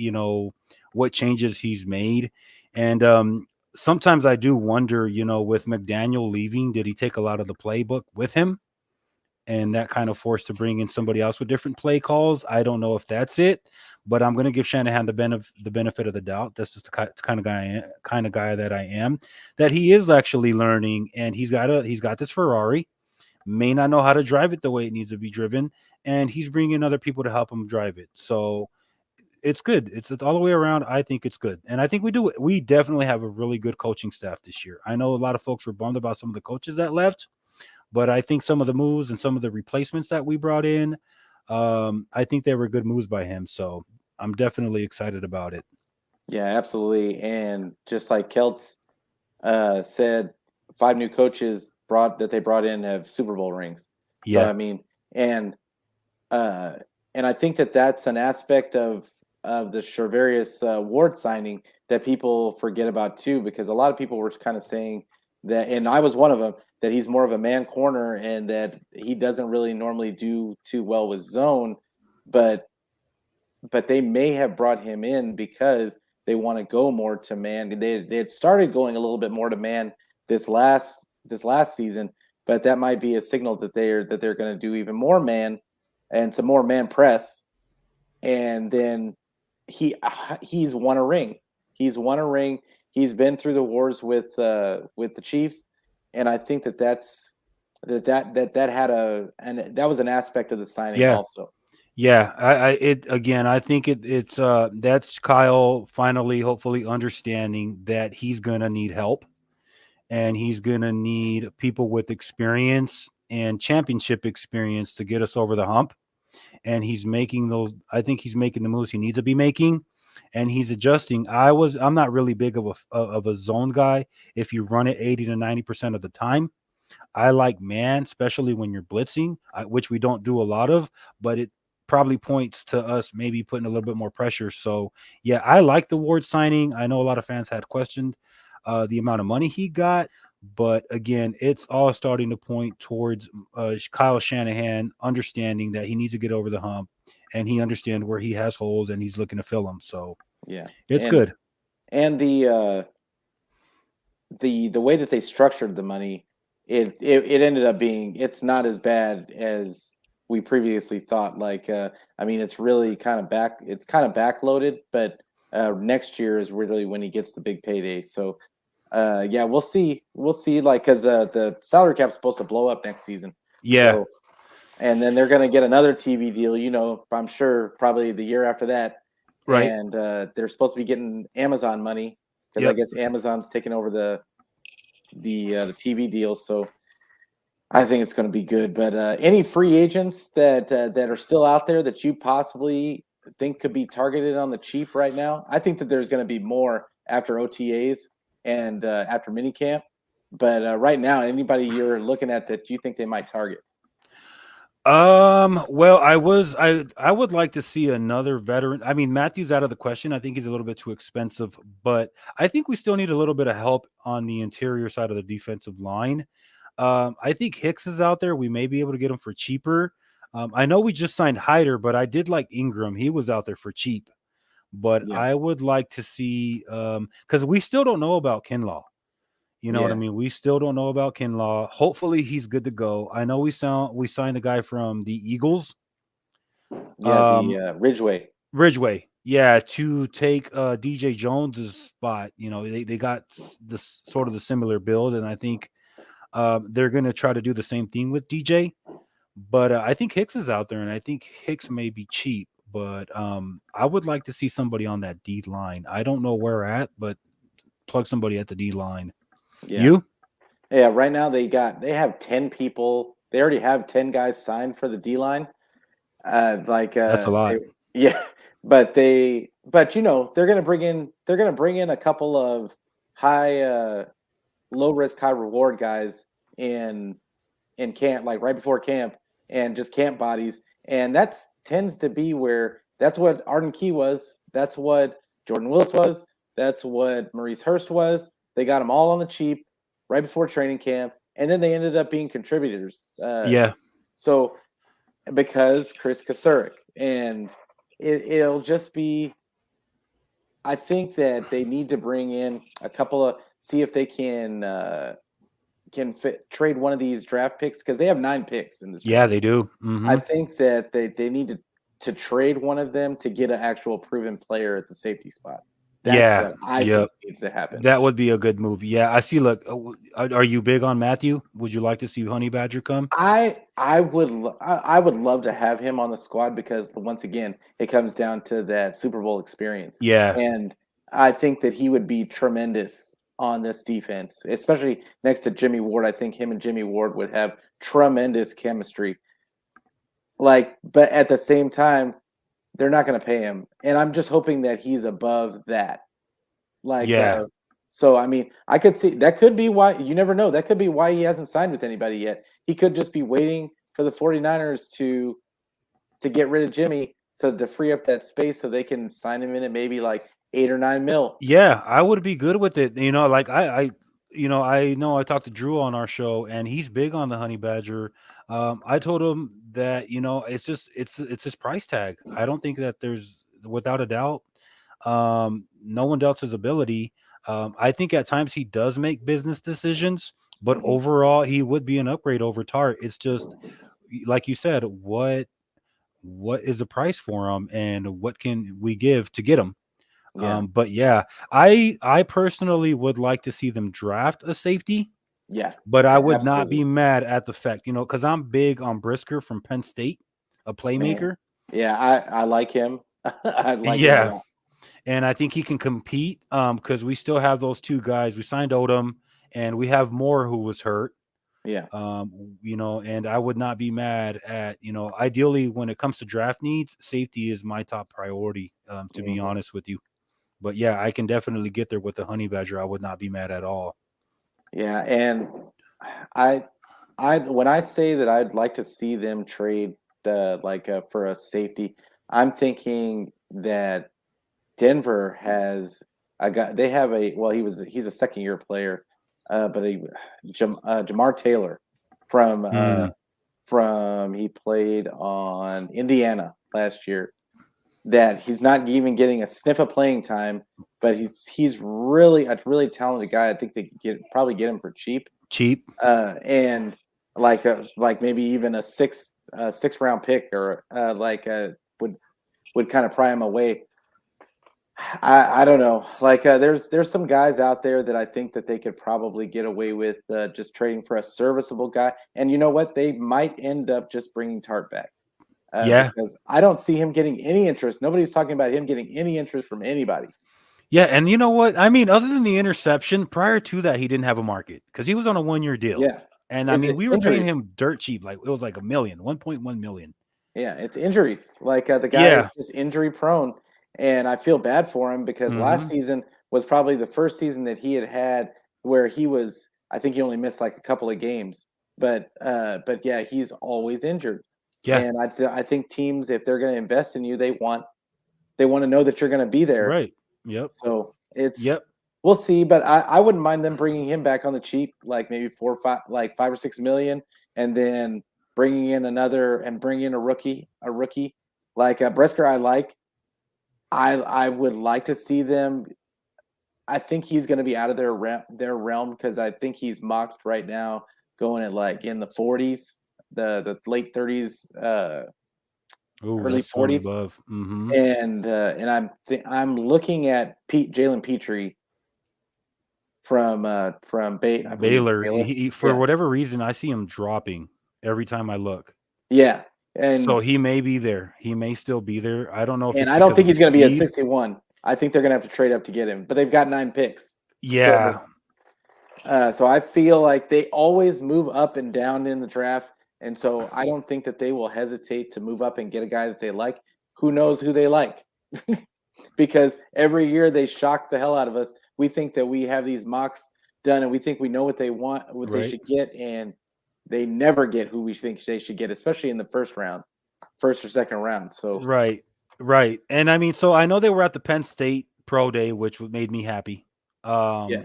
B: what changes he's made. And sometimes I do wonder, with McDaniel leaving, did he take a lot of the playbook with him? and that kind of forced to bring in somebody else with different play calls. I don't know if that's it, but I'm going to give Shanahan the benefit of the doubt. That's just the kind of guy that I am. That he is actually learning, and he's got this Ferrari. May not know how to drive it the way it needs to be driven, and he's bringing other people to help him drive it. So it's good. It's all the way around. I think it's good, and I think we definitely have a really good coaching staff this year. I know a lot of folks were bummed about some of the coaches that left, but I think some of the moves and some of the replacements that we brought in, I think they were good moves by him. So I'm definitely excited about it.
A: Yeah, absolutely. And just like Kelts said, 5 new coaches they brought in have Super Bowl rings. So
B: Yeah.
A: I mean, and I think that's an aspect of the Charvarius Ward signing that people forget about too, because a lot of people were kind of saying that, and I was one of them, that he's more of a man corner and that he doesn't really normally do too well with zone, but they may have brought him in because they want to go more to man. They had started going a little bit more to man this last season, but that might be a signal that they're going to do even more man and some more man press. And then he's won a ring. He's won a ring. He's been through the wars with the Chiefs, and I think that had that was an aspect of the signing also.
B: Yeah, I think it's that's Kyle finally hopefully understanding that he's gonna need help, and he's gonna need people with experience and championship experience to get us over the hump. And he's making those. I think he's making the moves he needs to be making, and he's adjusting. I'm not really big of a zone guy. If you run it 80 to 90% of the time, I like man, especially when you're blitzing, which we don't do a lot of, but it probably points to us maybe putting a little bit more pressure. So yeah, I like the Ward signing. I know a lot of fans had questioned the amount of money he got, but again, it's all starting to point towards Kyle Shanahan understanding that he needs to get over the hump, and he understands where he has holes, and he's looking to fill them. So
A: yeah,
B: it's good.
A: And the way that they structured the money, it ended up being, it's not as bad as we previously thought. Like, I mean, it's really kind of backloaded, but next year is really when he gets the big payday. So, yeah, we'll see. Like, because the salary cap's supposed to blow up next season.
B: Yeah.
A: So, and then they're going to get another TV deal. I'm sure probably the year after that.
B: Right.
A: And they're supposed to be getting Amazon money because I guess Amazon's taking over the TV deals. So I think it's going to be good. But any free agents that are still out there that you possibly think could be targeted on the cheap right now? I think that there's going to be more after OTAs and after minicamp. But right now, anybody you're looking at that you think they might target?
B: Well, I would like to see another veteran. I mean, Matthew's out of the question. I think he's a little bit too expensive, but I think we still need a little bit of help on the interior side of the defensive line. I think Hicks is out there. We may be able to get him for cheaper. I know we just signed Hyder, but I did like Ingram. He was out there for cheap. But
A: Yeah.
B: I would like to see because we still don't know about Kinlaw. You know what I mean? We still don't know about Kinlaw. Hopefully he's good to go. I know we signed a guy from the Eagles.
A: Yeah, the
B: Ridgeway. Yeah, to take DJ Jones's spot. You know, they got this sort of the similar build, and I think they're gonna try to do the same thing with DJ. But I think Hicks is out there, and I think Hicks may be cheap. But I would like to see somebody on that D line. I don't know where at, but plug somebody at the D line.
A: Yeah.
B: You?
A: Yeah, right now they have 10 people. They already have 10 guys signed for the D line.
B: That's a lot.
A: Yeah, but they're going to bring in a couple of high low risk high reward guys in camp, like right before camp, and just camp bodies. And that's tends to be where that's what Arden Key was. That's what Jordan Willis was. That's what Maurice Hurst was. They got them all on the cheap right before training camp, and then they ended up being contributors.
B: Yeah.
A: So because Chris Kasurik, and it'll just be. I think that they need to bring in a couple of, see if they can trade one of these draft picks because they have 9 picks in this
B: Yeah,
A: draft.
B: they do.
A: I think that they need to trade one of them to get an actual proven player at the safety spot. That's
B: Yeah.
A: what I
B: Yep.
A: think needs to happen.
B: That would be a good move. Yeah, I see. Look, are you big on Matthew? Would you like to see Honey Badger come?
A: I would love to have him on the squad because once again, it comes down to that Super Bowl experience.
B: Yeah.
A: And I think that he would be tremendous on this defense, especially next to Jimmy Ward. I think him and Jimmy Ward would have tremendous chemistry. Like, but at the same time, they're not going to pay him, and I'm just hoping that he's above that. Like,
B: Yeah.
A: so I mean, I could see that could be why you never know. That could be why he hasn't signed with anybody yet. He could just be waiting for the 49ers to get rid of Jimmy so to free up that space so they can sign him in at maybe like 8 or 9 mil.
B: Yeah, I would be good with it. Like I know I talked to Drew on our show, and he's big on the Honey Badger. I told him that it's his price tag. I don't think that there's, without a doubt, no one doubts his ability. I think at times he does make business decisions, but
A: Mhm.
B: overall he would be an upgrade over Tart. It's just like you said, what is the price for him, and what can we give to get him?
A: Yeah.
B: But yeah, I personally would like to see them draft a safety,
A: Yeah.
B: but I
A: Yeah,
B: would not
A: absolutely.
B: be mad at the fact, because I'm big on Brisker from Penn State, a
A: Man.
B: playmaker.
A: Yeah, I like him. I like him a
B: Yeah,
A: lot.
B: and I think he can compete. Because we still have those two guys. We signed Odom, and we have Moore who was hurt.
A: Yeah.
B: And I would not be mad at, ideally when it comes to draft needs, safety is my top priority. To be
A: Mhm.
B: honest with you. But yeah, I can definitely get there with the Honey Badger. I would not be mad at all.
A: Yeah, and I when I say that I'd like to see them trade for a safety, I'm thinking that Denver has a guy. They have a well, he's a second year player, but Jamar Taylor from
B: Mm,
A: he played on Indiana last year. That he's not even getting a sniff of playing time, but he's really a really talented guy. I think they could probably get him for cheap,
B: cheap.
A: and like maybe even a six round pick or would kind of pry him away. I don't know. There's some guys out there that I think that they could probably get away with just trading for a serviceable guy. And you know what? They might end up just bringing Tart back
B: Yeah.
A: because I don't see him getting any interest. Nobody's talking about him getting any interest from anybody.
B: Yeah. And you know what? I mean, other than the interception, prior to that, he didn't have a market because he was on a 1-year deal.
A: Yeah.
B: And I
A: Is
B: mean,
A: it
B: we were paying
A: injuries?
B: him dirt cheap. Like it was like 1.1 million.
A: Yeah, it's injuries. The guy is
B: Yeah.
A: just injury prone, and I feel bad for him because last
B: Hmm.
A: season was probably the first season that he had where he was. I think he only missed like a couple of games, but yeah, he's always injured.
B: Yeah.
A: And I think teams, if they're going to invest in you, they want to know that you're going to be there.
B: Right. Yep.
A: So it's
B: Yep.
A: we'll see, but I wouldn't mind them bringing him back on the cheap, like maybe 4 or 5, like 5 or 6 million, and then bringing in bring in a rookie like Bresker. I would like to see them. I think he's going to be out of their realm because I think he's mocked right now going at like in the 40s, the late 30s,
B: Oh,
A: early
B: that's going
A: 40s,
B: above. Hmm.
A: and I'm looking at Jalen Petrie from Bait, I believe
B: Baylor,
A: Baylor.
B: for
A: Yeah,
B: whatever reason, I see him dropping every time I look.
A: yeah,
B: So
A: and
B: he may be there. He may still be there. I don't know if
A: and
B: it's
A: I don't
B: because
A: think
B: of the
A: he's going to be at
B: speed.
A: 61. I think they're going to have to trade up to get him, but they've got 9 picks.
B: Yeah.
A: So I feel like they always move up and down in the draft, and so I don't think that they will hesitate to move up and get a guy that they like. Who knows who they like? Because every year they shock the hell out of us. We think that we have these mocks done, and we think we know what they want, what they
B: Right.
A: should get, and they never get who we think they should get, especially in the first or second round. So
B: Right. Right. And I mean, so I know they were at the Penn State Pro Day, which made me happy.
A: yeah,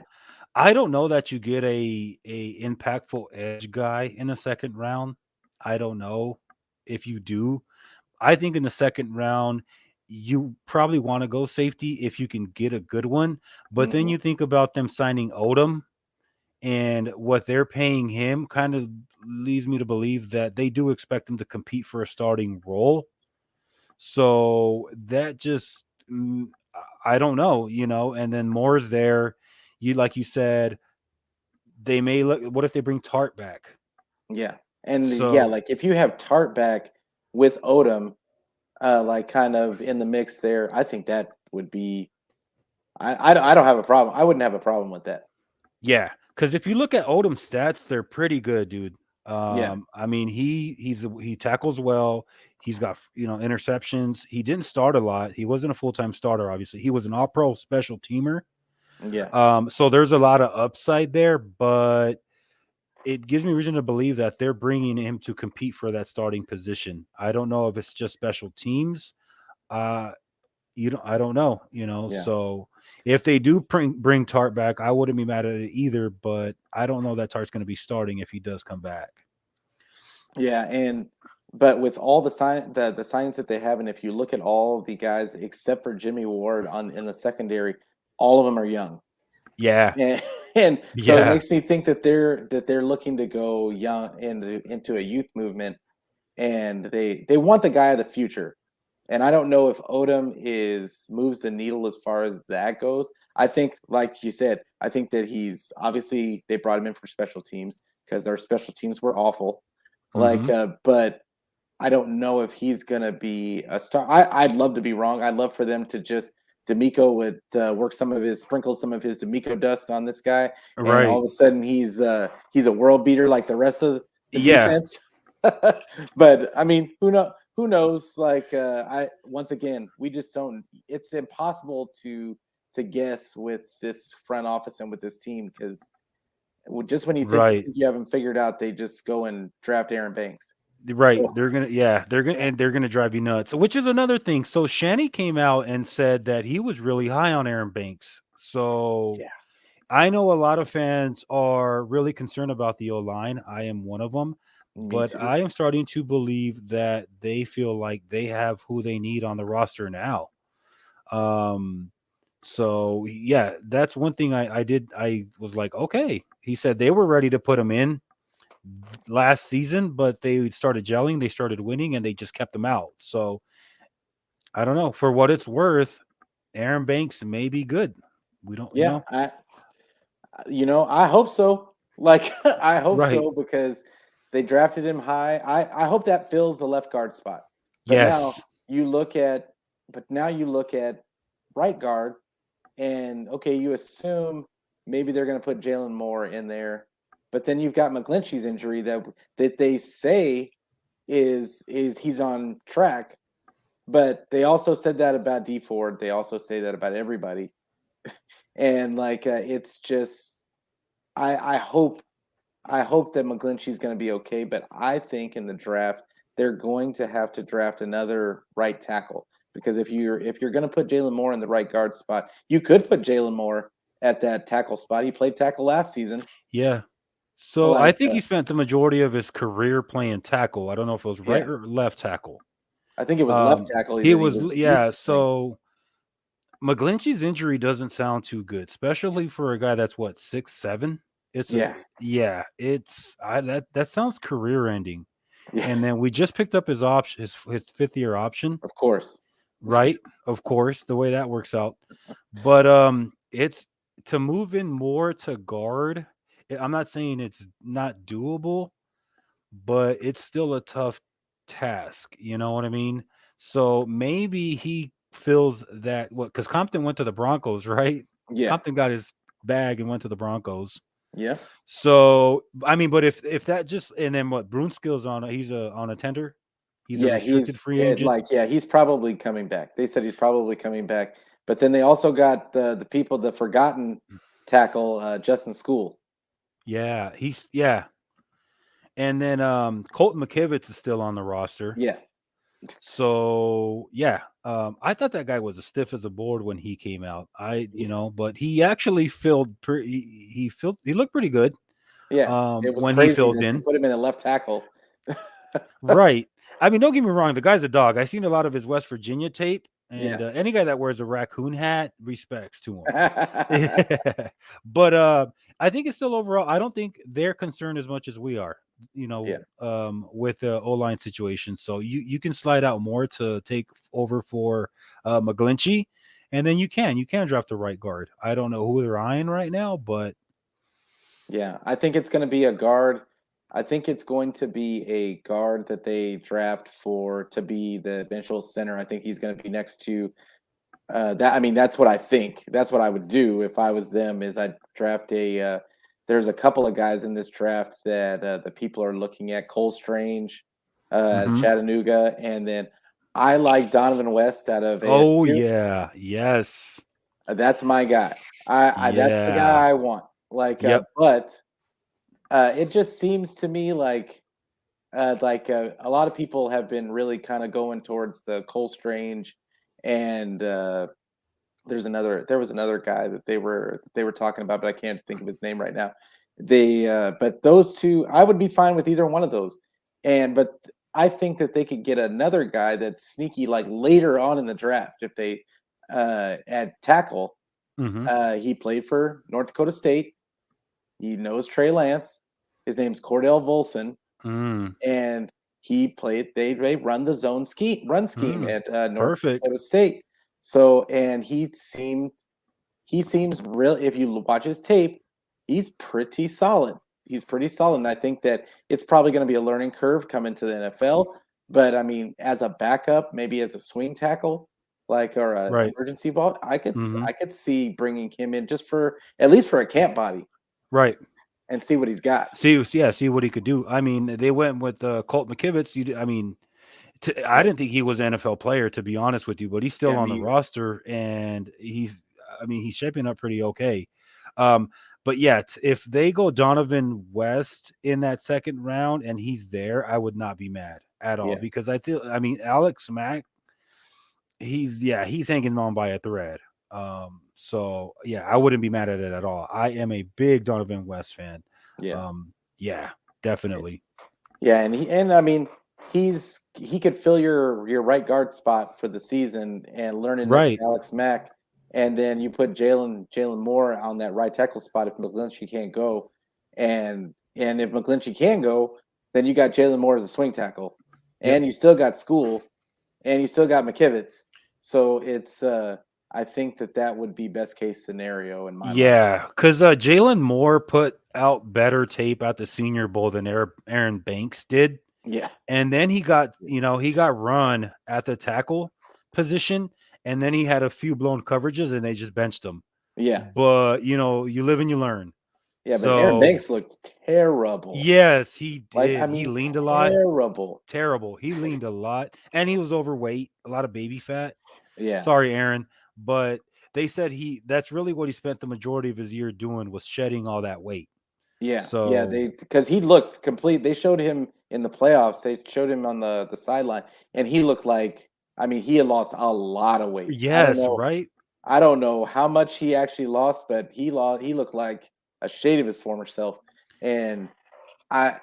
B: I don't know that you get a impactful edge guy in the second round. I don't know if you do. I think in the second round, you probably want to go safety if you can get a good one. But then
A: mhm.
B: you think about them signing Odom, and what they're paying him kind of leads me to believe that they do expect him to compete for a starting role. So that just, I don't know, and then Moore's there. Like you said, they may look. What if they bring Tart back?
A: Yeah. And yeah,
B: So
A: like if you have Tart back with Odom, like kind of in the mix there, I think that would be. I don't have a problem. I wouldn't have a problem with that.
B: yeah, because if you look at Odom's stats, they're pretty good, dude.
A: Yeah.
B: I mean, he tackles well. He's got interceptions. He didn't start a lot. He wasn't a full time starter. Obviously, he was an All Pro special teamer.
A: Yeah.
B: So there's a lot of upside there, but it gives me reason to believe that they're bringing him to compete for that starting position. I don't know if it's just special teams. Uh, I don't know.
A: Yeah.
B: So if they do bring Tart back, I wouldn't be mad at it either. But I don't know that Tart's going to be starting if he does come back.
A: Yeah, but with all the signs that they have, and if you look at all the guys except for Jimmy Ward in the secondary, all of them are young.
B: Yeah.
A: And, and so it
B: Yeah.
A: makes me think that they're looking to go young into a youth movement, and they want the guy of the future. And I don't know if Odom moves the needle as far as that goes. I think, like you said, I think that he's obviously they brought him in for special teams because their special teams were awful. Like,
B: Mhm.
A: but I don't know if he's gonna be a star. I'd love to be wrong. I'd love for them to just D'Amico would sprinkle some of his D'Amico dust on this guy, and all
B: Right.
A: of a sudden he's a world beater like the rest of the
B: Yeah.
A: defense. But I mean, who know? Who knows? Like, I once again, we just don't. It's impossible to guess with this front office and with this team because just when you think
B: Right.
A: you have them figured out, they just go and draft Aaron Banks.
B: Right.
A: So
B: They're gonna drive you nuts. Which is another thing. So Shanny came out and said that he was really high on Aaron Banks. So
A: yeah,
B: I know a lot of fans are really concerned about the O line. I am one of them,
A: me
B: but
A: too.
B: I am starting to believe that they feel like they have who they need on the roster now. Um, so yeah, that's one thing I did. I was like, okay. He said they were ready to put him in last season, but they started gelling, they started winning, and they just kept them out. So I don't know. For what it's worth, Aaron Banks may be good. We don't,
A: Yeah, I hope so. Like, I hope
B: right.
A: so because they drafted him high. I hope that fills the left guard spot. But now
B: Yes.
A: you look at, right guard, and okay, you assume maybe they're going to put Jalen Moore in there, but then you've got McGlinchey's injury that they say is he's on track, but they also said that about D Ford. They also say that about everybody, and like it's just I hope that McGlinchey's going to be okay, but I think in the draft they're going to have to draft another right tackle because if you're going to put Jalen Moore in the right guard spot, you could put Jalen Moore at that tackle spot. He played tackle last season.
B: Yeah. So I
A: Like
B: think he spent the majority of his career playing tackle. I don't know if it was right
A: yeah,
B: or left tackle.
A: I think it was left tackle
B: He
A: that he
B: was,
A: was used
B: yeah.
A: to playing.
B: So McGlinchey's injury doesn't sound too good, especially for a guy that's what 6'7".
A: Yeah,
B: Yeah, that sounds career ending.
A: yeah,
B: And then we just picked up his option, his 5th-year option,
A: of course.
B: right? Of course, the way that works out. But it's to move in more to guard. I'm not saying it's not doable, but it's still a tough task. You know what I mean? So maybe he feels that because Compton went to the Broncos, right?
A: Yeah,
B: Compton got his bag and went to the Broncos.
A: yeah,
B: So I mean, but if that just and then what Brunskill's on a tender, he's a
A: yeah.
B: restricted free agent.
A: He's probably coming back. They said he's probably coming back, but then they also got the forgotten tackle Justin School.
B: Yeah, and then Colton McKivitz is still on the roster.
A: Yeah,
B: So yeah, I thought that guy was as stiff as a board when he came out. But he actually filled pretty. He looked pretty good.
A: yeah. It was
B: When he
A: crazy
B: filled
A: that they
B: in,
A: put him in a left tackle.
B: right? I mean, don't get me wrong. The guy's a dog. I seen a lot of his West Virginia tape, And
A: Yeah.
B: any guy that wears a raccoon hat, respects to him. But I think it's still overall. I don't think they're concerned as much as we are.
A: Yeah.
B: With the O line situation, so you can slide out more to take over for McGlinchey, and then you can draft the right guard. I don't know who they're eyeing right now, but
A: Yeah, I think it's going to be a guard. I think it's going to be a guard that they draft for to be the eventual center. I think he's going to be next to that. I mean, that's what I think. That's what I would do if I was them. Is I'd draft a. There's a couple of guys in this draft that the people are looking at: Cole Strange,
B: mhm.
A: Chattanooga, and then I like Donovan West out of
B: Oh
A: ASU.
B: yeah, yes,
A: That's my guy. I that's the
B: yeah,
A: guy I want. Like,
B: yep,
A: but it just seems to me like a lot of people have been really kind of going towards the Cole Strange, and there was another guy that they were talking about, but I can't think of his name right now. But those two, I would be fine with either one of those, but I think that they could get another guy that's sneaky, like later on in the draft if they at tackle.
B: hmm
A: He played for North Dakota State. He knows Trey Lance. His name's Cordell Volson,
B: mm,
A: and he played. They run the run scheme
B: mm.
A: at North
B: Perfect.
A: Dakota State. So, and he seems real. If you watch his tape, he's pretty solid. He's pretty solid, and I think that it's probably going to be a learning curve coming to the NFL. But I mean, as a backup, maybe as a swing tackle, like or a
B: Right.
A: emergency vault,
B: hmm
A: I could see bringing him in just for at least for a camp body
B: Right.
A: and see what he's got.
B: See what he could do. I mean, they went with Colt McKivitz. I mean, I
A: Yeah,
B: didn't think he was an NFL player, to be honest with you, but he's still
A: yeah,
B: on the
A: me.
B: roster, and I mean, he's shaping up pretty okay. Um, but yet, if they go Donovan West in that second round and he's there, I would not be mad at all
A: Yeah,
B: because I mean, Alex Mack, he's hanging on by a thread. So yeah, I wouldn't be mad at it at all. I am a big Donovan West fan.
A: yeah.
B: Yeah, definitely.
A: Yeah, and I mean he could fill your right guard spot for the season and learning next
B: Right.
A: to Alex Mack, and then you put Jalen Moore on that right tackle spot if McGlinchey can't go, and if McGlinchey can go, then you got Jalen Moore as a swing tackle,
B: Yep.
A: and you still got School, and you still got McKivitz. So it's I think that would be best case scenario in my mind.
B: Yeah, because Jalen Moore put out better tape at the Senior Bowl than Aaron Banks did,
A: Yeah,
B: and then he got run at the tackle position, and then he had a few blown coverages, and they just benched him.
A: yeah,
B: But you live and you learn.
A: yeah. But Aaron
B: So
A: Banks looked terrible.
B: yes, he
A: Like I
B: did. He
A: mean,
B: leaned a lot.
A: terrible.
B: Terrible. He leaned a lot, and he was overweight, a lot of baby fat.
A: Yeah,
B: Sorry, Aaron, but they said that's really what he spent the majority of his year doing was shedding all that weight.
A: yeah.
B: So
A: Because he looked complete. They showed him in the playoffs. They showed him on the sideline, and he looked like. I mean, he had lost a lot of weight.
B: yes, right?
A: I don't know how much he actually lost, but he lost. He looked like a shade of his former self, and I,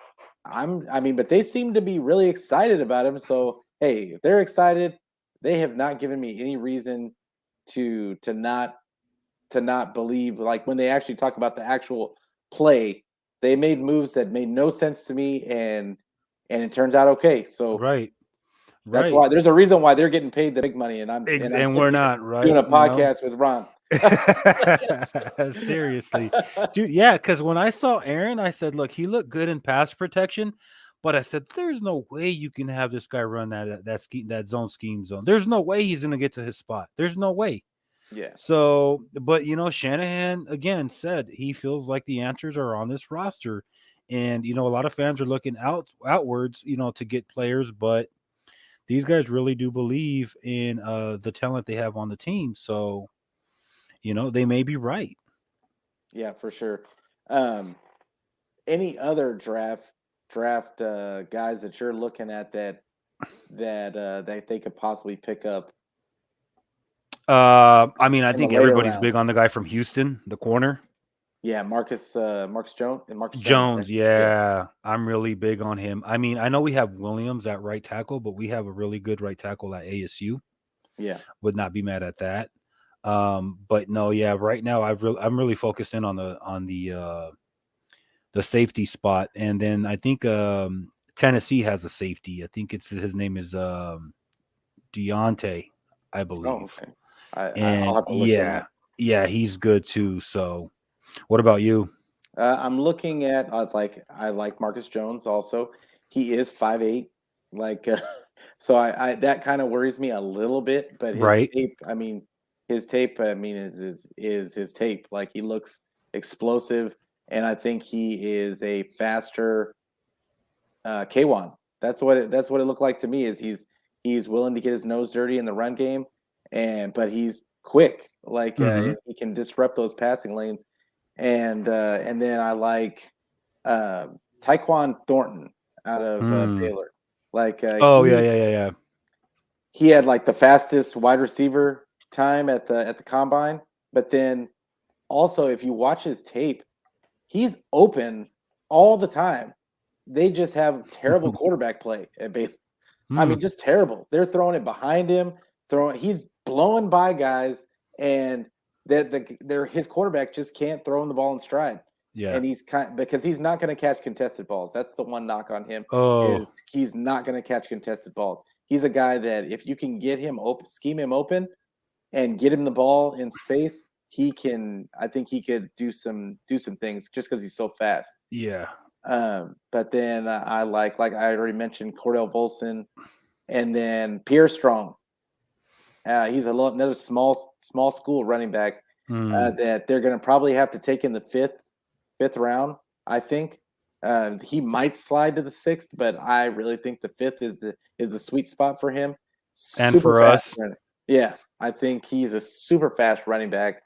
A: I mean, but they seem to be really excited about him. So hey, if they're excited, they have not given me any reason to not believe. Like when they actually talk about the actual play, they made moves that made no sense to me, and it turns out okay. So
B: Right.
A: that's
B: Right.
A: why there's a reason why they're getting paid the big money, and I'm
B: And
A: sitting
B: we're
A: here
B: not,
A: doing
B: right?
A: a podcast with Ron.
B: Seriously. Dude, yeah, because when I saw Aaron, I said, look, he looked good in pass protection, but I said, there's no way you can have this guy run that zone scheme zone. There's no way he's gonna get to his spot. There's no way.
A: Yeah,
B: So, but Shanahan again said he feels like the answers are on this roster. And a lot of fans are looking outwards, to get players, but these guys really do believe in the talent they have on the team. So, they may be right.
A: yeah, for sure. Um, any other draft guys that you're looking at that they could possibly pick up
B: I mean, I
A: in the
B: think
A: later
B: everybody's big
A: rounds?
B: on the guy from Houston, the corner.
A: Yeah, Marcus Jones, right?
B: Jones,
A: Yeah,
B: yeah, I'm really big on him. I mean, I know we have Williams at right tackle, but we have a really good right tackle at ASU.
A: Yeah.
B: Would not be mad at that. But no, yeah, right now I'm really focused in on the safety spot, and then I think Tennessee has a safety. I think it's his name is Deontay, I
A: Oh,
B: believe.
A: okay. I'll
B: And
A: have to look him up.
B: yeah, he's good too. So, what about you?
A: I'm looking at I like Marcus Jones also. He is 5'8", like so I that kind of worries me a little bit. But
B: Right.
A: his tape, is his tape. Like he looks explosive, and I think he is a faster K1. That's what it looked like to me. Is he's willing to get his nose dirty in the run game, but he's quick. Like
B: Hmm.
A: he can disrupt those passing lanes, and then I like uh, Tyquan Thornton out of
B: Hmm.
A: Baylor. Like
B: Oh yeah, yeah, yeah, yeah.
A: he had like the fastest wide receiver time at the combine, but then also if you watch his tape, he's open all the time. They just have terrible quarterback play at Baylor. I
B: Hmm.
A: mean, just terrible. They're throwing it behind him, he's blowing by guys, and his quarterback just can't throw him the ball in stride.
B: Yeah.
A: And because he's not going to catch contested balls. That's the one knock on him is
B: Oh
A: he's not going to catch contested balls. He's a guy that if you can get him open, scheme him open, and get him the ball in space, he can. I think he could do some things just because he's so fast.
B: yeah.
A: But then I like I already mentioned Cordell Volson, and then Pierre Strong. He's another small school running back
B: Mm.
A: that they're going to probably have to take in the fifth round. I think he might slide to the sixth, but I really think the fifth is the sweet spot for him.
B: And
A: Super
B: for
A: fast
B: us,
A: running. Yeah, I think he's a super fast running back,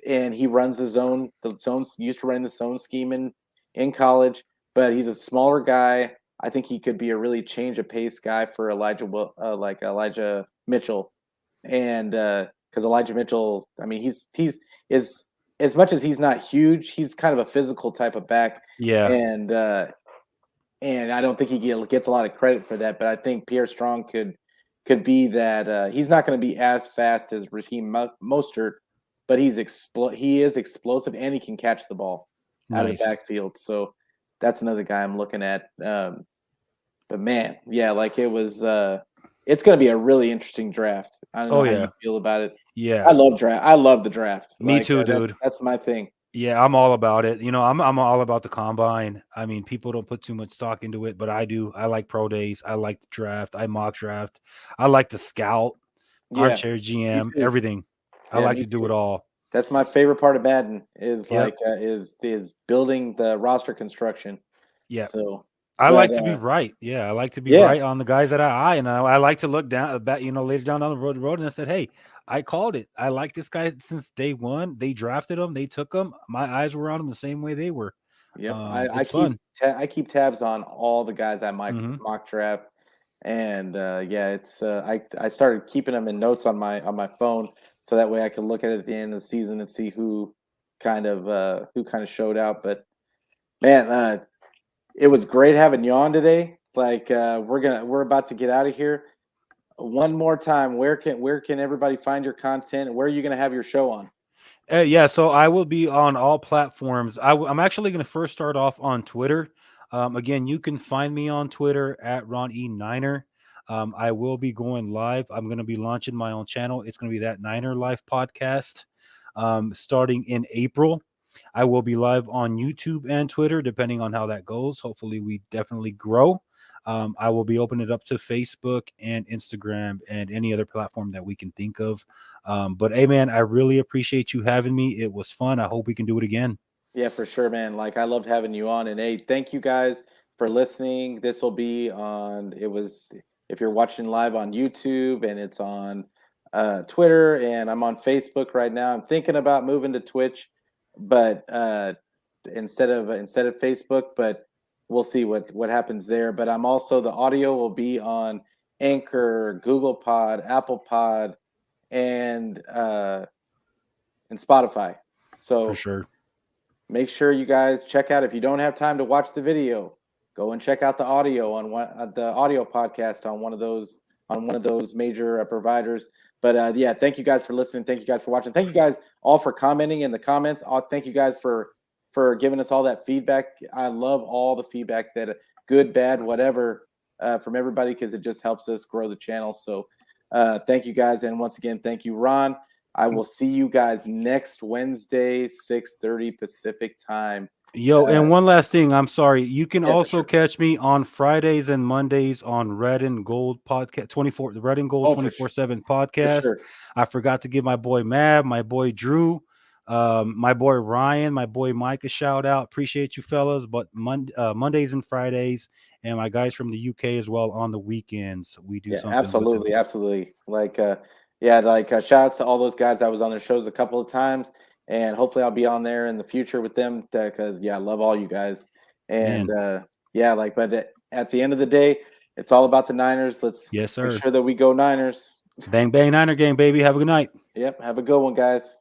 A: and he runs the zone. The zone's used to running the zone scheme in college, but he's a smaller guy. I think he could be a really change of pace guy for like Elijah Mitchell, and because Elijah Mitchell, I mean, he's is as much as he's not huge, he's kind of a physical type of back,
B: yeah,
A: and I don't think he gets a lot of credit for that. But I think Pierre Strong could be that. He's not going to be as fast as Raheem Mostert, but he is explosive and he can catch the ball out of the
B: nice.
A: backfield. So that's another guy I'm looking at. But man, yeah, like it was. It's going to be a really interesting draft. I don't know
B: Oh
A: how you
B: yeah,
A: feel about it.
B: yeah.
A: I love the draft.
B: Me
A: Like
B: too, dude.
A: that's my thing.
B: Yeah, I'm all about it. I'm all about the combine. I mean, people don't put too much stock into it, but I do. I like pro days. I like the draft. I mock draft. I like the scout,
A: Yeah,
B: armchair
A: me
B: GM,
A: too.
B: everything. I
A: Yeah,
B: like
A: me
B: to do
A: too.
B: it all.
A: That's my favorite part of Madden is
B: Yep.
A: is building the roster construction.
B: Yep.
A: So,
B: I
A: but
B: like to be right. Yeah, I like to be
A: yeah,
B: right on the guys that I and I like to look down back, later down the road, and I said, "Hey, I called it. I like this guy since day one. They drafted him, they took him. My eyes were on him the same way they were.
A: yep.
B: It's fun.
A: I keep tabs on all the guys I might
B: Hmm.
A: mock draft, and yeah, it's I started keeping them in notes on my phone so that way I can look at it at the end of the season and see who kind of showed out. But man, it was great having you on today. Like we're about to get out of here. One more time, where can everybody find your content, and where are you going to have your show on?
B: Yeah, so I will be on all platforms. I'm actually going to first start off on Twitter. Again, you can find me on Twitter at Ron E Niner. I will be going live. I'm going to be launching my own channel. It's going to be that Niner Life podcast starting in April. I will be live on YouTube and Twitter, depending on how that goes. Hopefully, we definitely grow. I will be opening it up to Facebook and Instagram and any other platform that we can think of. But hey, man, I really appreciate you having me. It was fun. I hope we can do it again.
A: Yeah, for sure, man. Like I loved having you on, and hey, thank you guys for listening. This will be on. It was if you're watching live on YouTube, and it's on Twitter, and I'm on Facebook right now. I'm thinking about moving to Twitch, but instead of Facebook, but we'll see what happens there. But I'm also the audio will be on Anchor, Google Pod, Apple Pod, and Spotify.
B: For
A: So
B: sure.
A: make sure you guys check out if you don't have time to watch the video, go and check out the audio on the audio podcast on one of those major providers. But yeah, thank you guys for listening. Thank you guys for watching. Thank you guys all for commenting in the comments. Thank you guys for giving us all that feedback. I love all the feedback, that good, bad, whatever, from everybody, because it just helps us grow the channel. So thank you guys, and once again, thank you, Ron. I will see you guys next Wednesday, 6:30 Pacific time.
B: Yo, and one last thing. I'm sorry. You can
A: Yeah, for
B: also
A: sure.
B: catch me on Fridays and Mondays on Red and Gold podcast 24, the Red and Gold 24/7 podcast.
A: Sure.
B: I forgot to give my boy Mav, my boy Drew, my boy Ryan, my boy Mike a shout out. Appreciate you fellas. But Mondays and Fridays, and my guys from the UK as well on the weekends. We do something.
A: Absolutely. Like shout outs to all those guys. I was on their shows a couple of times, and hopefully I'll be on there in the future with them, because I love all you guys. And but at the end of the day, it's all about the Niners. Let's
B: Yes, sir.
A: make sure that we go Niners.
B: Bang bang Niner game, baby. Have a good night.
A: Yep. Have a good one, guys.